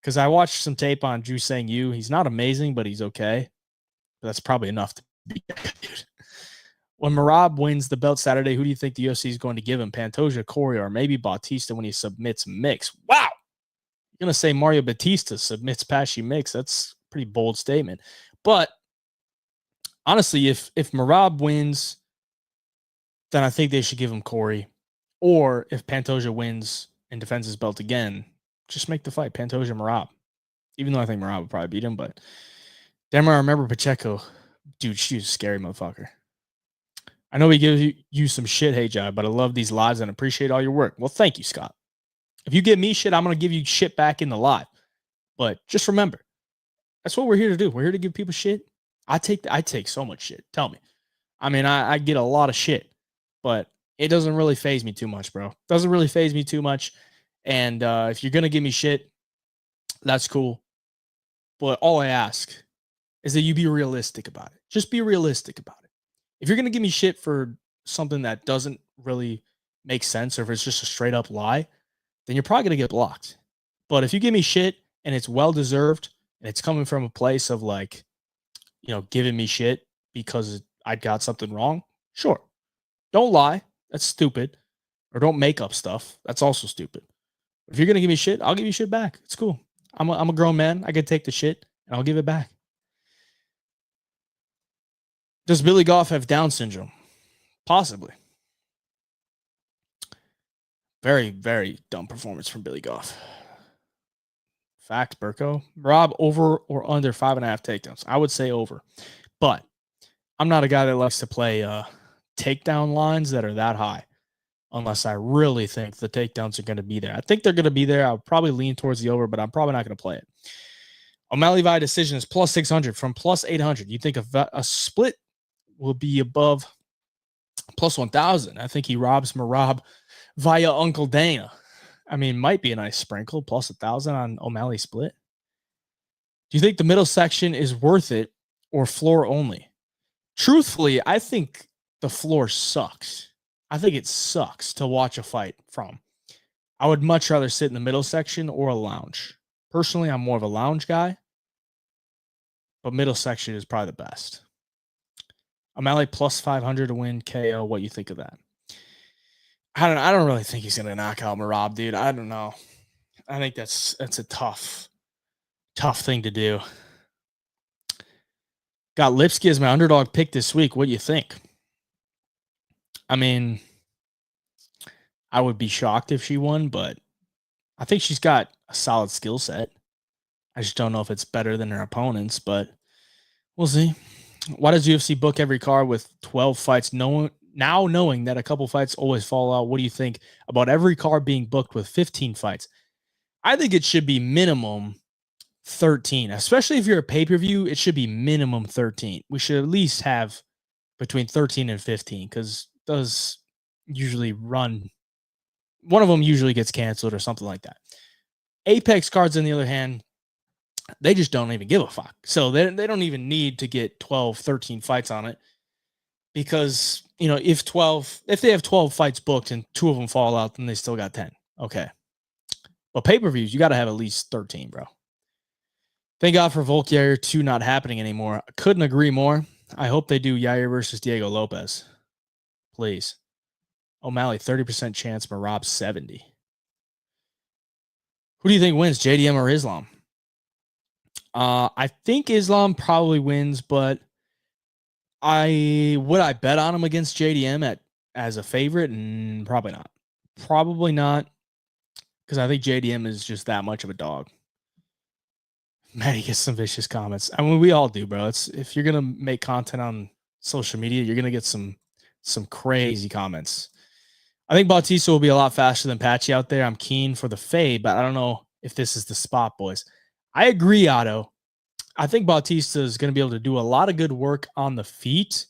Because I watched some tape on Drew saying you. He's not amazing, but he's okay. But that's probably enough to beat Jekka, dude. When Merab wins the belt Saturday, who do you think the UFC is going to give him? Pantoja, Corey, or maybe Bautista when he submits Mix? Wow. You're going to say Mario Batista submits Pashi Mix. That's a pretty bold statement. But honestly, if Merab wins, then I think they should give him Corey. Or if Pantoja wins and defends his belt again, just make the fight Pantoja Merab. Even though I think Merab would probably beat him, but damn, I remember Pacheco. Dude, she was a scary motherfucker. I know we give you some shit, hey Jai, but I love these lives and appreciate all your work. Well, thank you, Scott. If you give me shit, I'm gonna give you shit back in the live. But just remember, that's what we're here to do. We're here to give people shit. I take so much shit. Tell me. I mean, I get a lot of shit, but it doesn't really faze me too much, bro. Doesn't really faze me too much. And if you're gonna give me shit, that's cool. But all I ask is that you be realistic about it. Just be realistic about it. If you're gonna give me shit for something that doesn't really make sense, or if it's just a straight up lie, then you're probably gonna get blocked. But if you give me shit and it's well deserved and it's coming from a place of like, giving me shit because I got something wrong, sure. Don't lie. That's stupid. Or don't make up stuff. That's also stupid. If you're gonna give me shit, I'll give you shit back. It's cool. I'm a grown man. I can take the shit and I'll give it back. Does Billy Goff have Down syndrome? Possibly. Very, very dumb performance from Billy Goff. Fact, Burko. Rob, over or under 5.5 takedowns? I would say over. But I'm not a guy that likes to play takedown lines that are that high unless I really think the takedowns are going to be there. I think they're going to be there. I'll probably lean towards the over, but I'm probably not going to play it. O'Malley via decision is plus 600 from plus 800. You think a split will be above plus 1,000? I think he robs Merab via Uncle Dana. I mean, might be a nice sprinkle, plus 1,000 on O'Malley split. Do you think the middle section is worth it or floor only? Truthfully, I think the floor sucks. I think it sucks to watch a fight from. I would much rather sit in the middle section or a lounge. Personally, I'm more of a lounge guy, but middle section is probably the best. O'Malley plus 500 to win KO. What you think of that? I don't really think he's gonna knock out Merab, dude. I don't know. I think that's a tough thing to do. Got Lipsky as my underdog pick this week. What do you think? I mean, I would be shocked if she won, but I think she's got a solid skill set. I just don't know if it's better than her opponents, but we'll see. Why does UFC book every card with 12 fights? Now knowing that a couple fights always fall out, what do you think about every card being booked with 15 fights? I think it should be minimum 13, especially if you're a pay-per-view. It should be minimum 13. We should at least have between 13 and 15 because those usually run. One of them usually gets canceled or something like that. Apex cards, on the other hand, they just don't even give a fuck. So they don't even need to get 12, 13 fights on it because, if they have 12 fights booked and 2 of them fall out, then they still got 10. Okay. But pay-per-views, you got to have at least 13, bro. Thank God for Volk Yair 2 not happening anymore. I couldn't agree more. I hope they do Yair versus Diego Lopez. Please. O'Malley, 30% chance. Merab, 70. Who do you think wins, JDM or Islam? I think Islam probably wins, but would I bet on him against JDM as a favorite? Probably not. Probably not, because I think JDM is just that much of a dog. Maddie gets some vicious comments. I mean, we all do, bro. If you're gonna make content on social media, you're gonna get some crazy comments. I think Bautista will be a lot faster than Patchy out there. I'm keen for the fade, but I don't know if this is the spot, boys. I agree, Otto. I think Bautista is going to be able to do a lot of good work on the feet,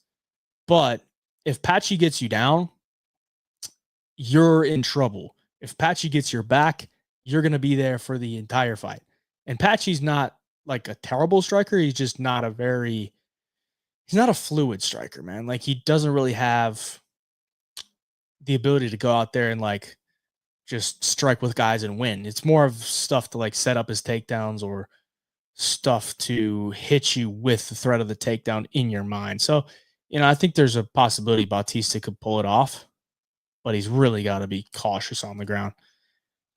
but if Patchy gets you down, you're in trouble. If Patchy gets your back, you're going to be there for the entire fight. And Patchy's not like a terrible striker. He's just not he's not a fluid striker, man. Like, he doesn't really have the ability to go out there and like just strike with guys and win. It's more of stuff to like set up his takedowns or stuff to hit you with the threat of the takedown in your mind. So, I think there's a possibility Bautista could pull it off, but he's really got to be cautious on the ground.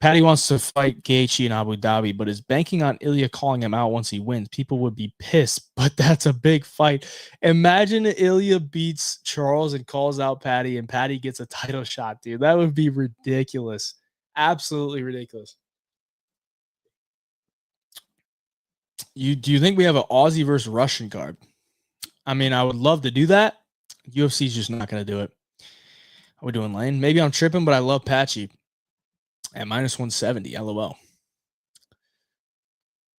Patty wants to fight Gaethje in Abu Dhabi, but is banking on Ilya calling him out once he wins. People would be pissed, but that's a big fight. Imagine Ilya beats Charles and calls out Patty, and Patty gets a title shot, dude. That would be ridiculous. Absolutely ridiculous. Do you think we have an Aussie versus Russian card? I mean, I would love to do that. UFC's just not going to do it. Are we doing Lane? Maybe I'm tripping, but I love Patchy at minus 170. LOL.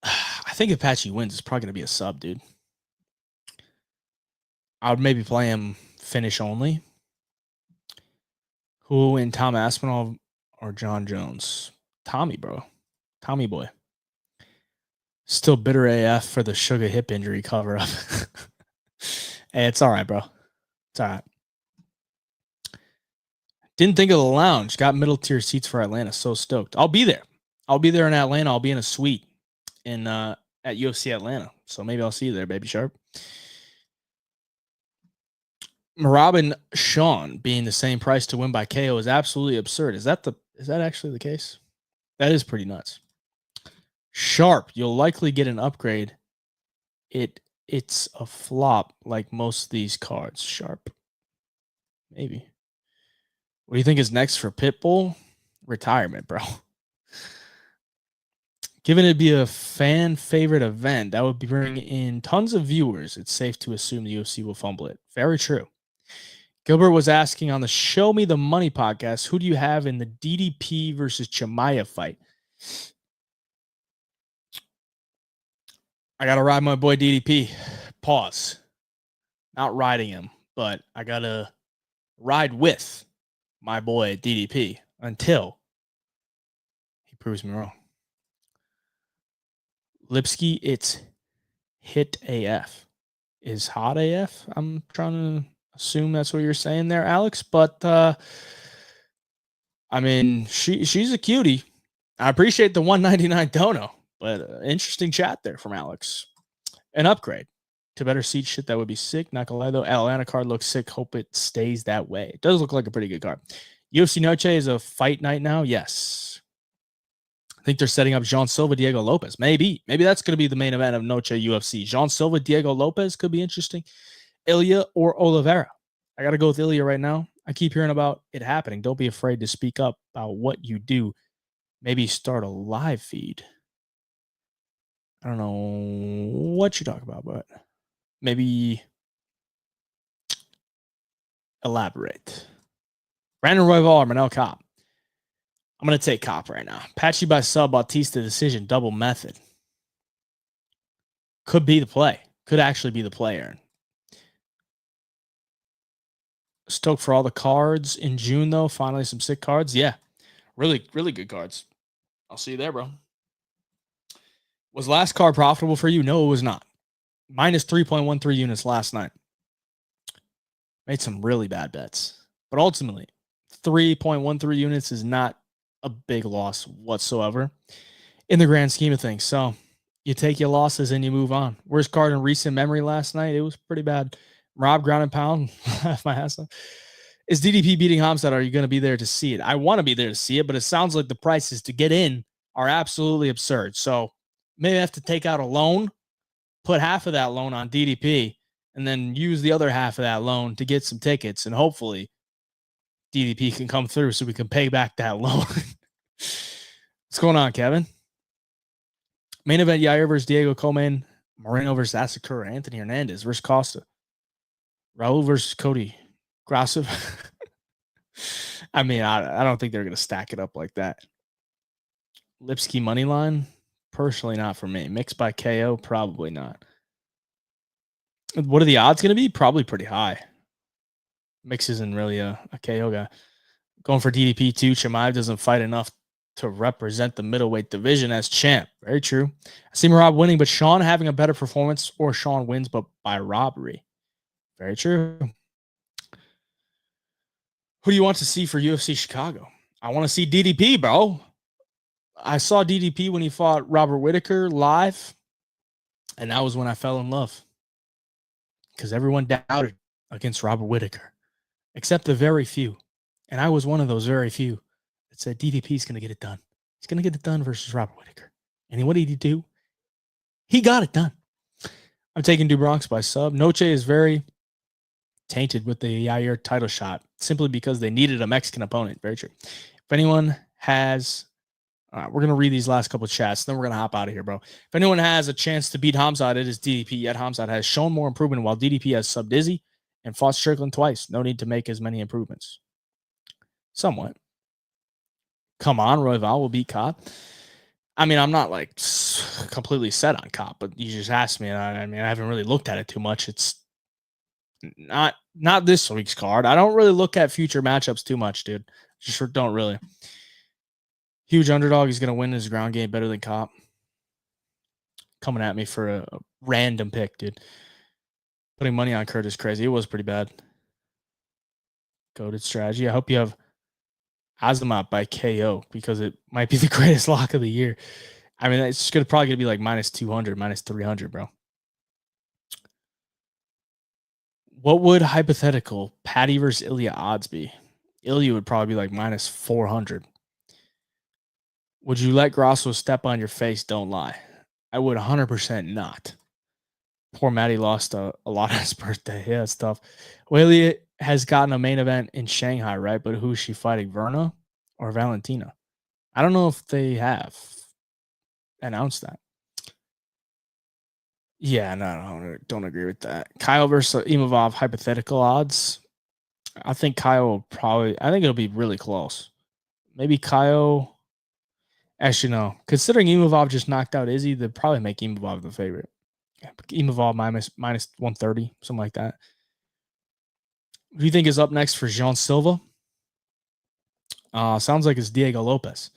I think if Patchy wins, it's probably going to be a sub, dude. I would maybe play him finish only. Who will win, Tom Aspinall or John Jones? Tommy, bro. Tommy boy. Still bitter AF for the Sugar hip injury cover-up. Hey, it's all right, bro. It's all right. Didn't think of the lounge. Got middle tier seats for Atlanta. So stoked. I'll be there. I'll be there in Atlanta. I'll be in a suite at UFC Atlanta. So maybe I'll see you there, baby sharp. Merab and Sean being the same price to win by KO is absolutely absurd. Is that actually the case? That is pretty nuts. Sharp, you'll likely get an upgrade. It's a flop like most of these cards. Sharp. Maybe. What do you think is next for Pitbull? Retirement, bro. Given it'd be a fan favorite event, that would bring in tons of viewers. It's safe to assume the UFC will fumble it. Very true. Gilbert was asking on the Show Me the Money podcast, who do you have in the DDP versus Chimaev fight? I got to ride my boy DDP. Pause. Not riding him, but I got to ride with my boy DDP until he proves me wrong. Lipsky, it's hit AF. Is hot AF? I'm trying to assume that's what you're saying there, Alex. But I mean, she's a cutie. I appreciate the 199 dono, but interesting chat there from Alex. An upgrade to better seat shit, that would be sick. Not gonna lie though, Atlanta card looks sick. Hope it stays that way. It does look like a pretty good card. UFC Noche is a fight night now. Yes. I think they're setting up Jean Silva, Diego Lopez. Maybe that's going to be the main event of Noche UFC. Jean Silva, Diego Lopez could be interesting. Ilya or Oliveira. I got to go with Ilya right now. I keep hearing about it happening. Don't be afraid to speak up about what you do. Maybe start a live feed. I don't know what you talk about, but maybe elaborate. Brandon Royval or Manel Kopp. I'm going to take Kopp right now. Patchy by sub, Bautista decision, double method. Could be the play. Could actually be the play, Aaron. Stoked for all the cards in June, though. Finally, some sick cards. Yeah. Really, really good cards. I'll see you there, bro. Was last card profitable for you? No, it was not. Minus 3.13 units last night. Made some really bad bets. But ultimately, 3.13 units is not a big loss whatsoever in the grand scheme of things. So you take your losses and you move on. Worst card in recent memory last night. It was pretty bad. Rob ground and pound. My ass up. Is DDP beating Hamzat? Are you going to be there to see it? I want to be there to see it, but it sounds like the prices to get in are absolutely absurd. So maybe I have to take out a loan, put half of that loan on DDP, and then use the other half of that loan to get some tickets. And hopefully DDP can come through so we can pay back that loan. What's going on, Kevin? Main event, Yair versus Diego Coleman. Moreno versus Asakura. Anthony Hernandez versus Costa. Raul versus Cody. Grasso. I mean, I don't think they're going to stack it up like that. Lipsky money line? Personally, not for me. Mixed by KO? Probably not. What are the odds going to be? Probably pretty high. Mix isn't really a KO guy. Going for DDP too. Chimaev doesn't fight enough to represent the middleweight division as champ. Very true. I see Merab winning, but Sean having a better performance, or Sean wins, but by robbery. Very true. Who do you want to see for UFC Chicago? I want to see DDP, bro. I saw DDP when he fought Robert Whittaker live, and that was when I fell in love. Because everyone doubted against Robert Whittaker, except the very few. And I was one of those very few that said DDP's going to get it done. He's going to get it done versus Robert Whittaker. And what did he do? He got it done. I'm taking Dubronx by sub. Noche is very tainted with the Yair title shot simply because they needed a Mexican opponent. Very true. If anyone has, we're going to read these last couple of chats, then we're going to hop out of here, bro. If anyone has a chance to beat Hamzat, it is DDP. Yet Hamzat has shown more improvement while DDP has subbed Izzy and fought Strickland twice. No need to make as many improvements. Somewhat. Come on, Royval will beat Kopp. I mean, I'm not like completely set on Kopp, but you just asked me. And I mean, I haven't really looked at it too much. It's not this week's card. I don't really look at future matchups too much, dude. Just don't really. Huge underdog. He's going to win his ground game better than Kopp. Coming at me for a random pick, dude. Putting money on Kurt is crazy. It was pretty bad. Goated strategy. I hope you have Azamat by KO because it might be the greatest lock of the year. I mean, it's probably going to be like minus 200, minus 300, bro. What would hypothetical Patty versus Ilya odds be? Ilya would probably be like minus 400. Would you let Grasso step on your face? Don't lie. I would 100% not. Poor Matty lost a lot on his birthday. Yeah, it's tough. Whaley has gotten a main event in Shanghai, right? But who's she fighting? Verna or Valentina? I don't know if they have announced that. Yeah, no, don't agree with that. Kyle versus Imavov, hypothetical odds. I think Kyle will I think it'll be really close. Maybe Kyle. Actually, no. Considering Imavov just knocked out Izzy, they'd probably make Imavov the favorite. Yeah, Imavov minus 130, something like that. Who do you think is up next for Jean Silva? Sounds like it's Diego Lopez.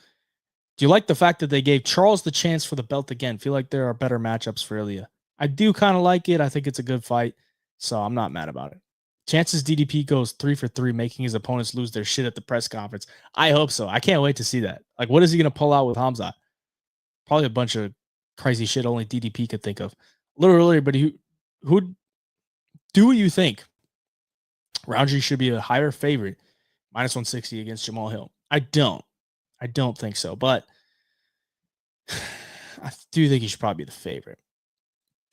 Do you like the fact that they gave Charles the chance for the belt again? Feel like there are better matchups for Ilya. I do kind of like it. I think it's a good fight, so I'm not mad about it. Chances DDP goes 3 for 3, making his opponents lose their shit at the press conference. I hope so. I can't wait to see that. Like, what is he going to pull out with Hamza? Probably a bunch of crazy shit only DDP could think of. A little earlier, but who do you think Roundtree should be a higher favorite, minus 160 against Jamal Hill? I don't think so, but I do think he should probably be the favorite.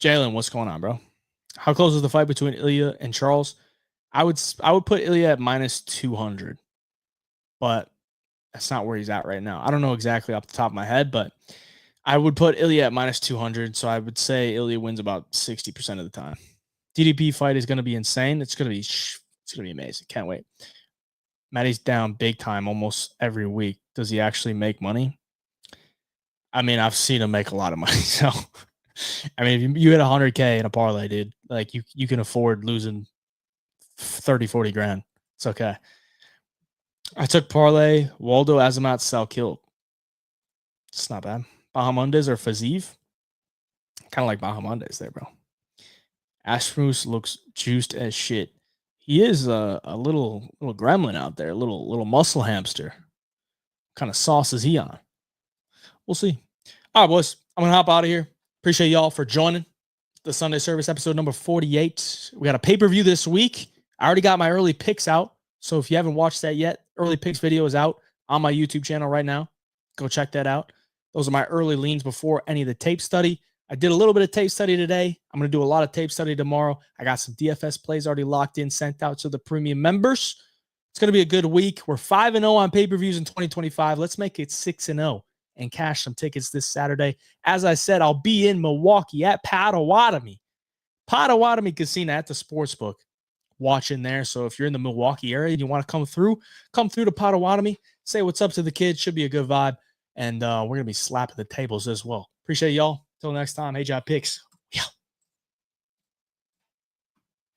Jalen, what's going on, bro? How close is the fight between Ilya and Charles? I would put Ilya at minus 200, but that's not where he's at right now. I don't know exactly off the top of my head, but I would put Ilya at minus 200. So I would say Ilya wins about 60% of the time. DDP fight is going to be insane. It's going to be amazing. Can't wait. Matty's down big time almost every week. Does he actually make money? I mean, I've seen him make a lot of money. So, I mean, if you hit 100K in a parlay, dude, like you can afford losing 30, 40 grand. It's okay. I took parlay, Waldo, Azamat, Sal killed. It's not bad. Bahamondes or Fazeev? Kind of like Bahamondes there, bro. Ashmoose looks juiced as shit. He is a little gremlin out there, little muscle hamster. What kind of sauce is he on? We'll see. All right, boys. I'm gonna hop out of here. Appreciate y'all for joining the Sunday Service episode number 48. We got a pay-per-view this week. I already got my early picks out. So if you haven't watched that yet, early picks video is out on my YouTube channel right now. Go check that out. Those are my early leans before any of the tape study. I did a little bit of tape study today. I'm going to do a lot of tape study tomorrow. I got some DFS plays already locked in, sent out to the premium members. It's going to be a good week. We're 5-0 on pay-per-views in 2025. Let's make it 6-0 and cash some tickets this Saturday. As I said, I'll be in Milwaukee at Potawatomi Casino at the Sportsbook, watching there. So if you're in the Milwaukee area and you want to come through to Potawatomi, say what's up to the kids. Should be a good vibe. And we're going to be slapping the tables as well. Appreciate y'all. Till next time, AJ Picks.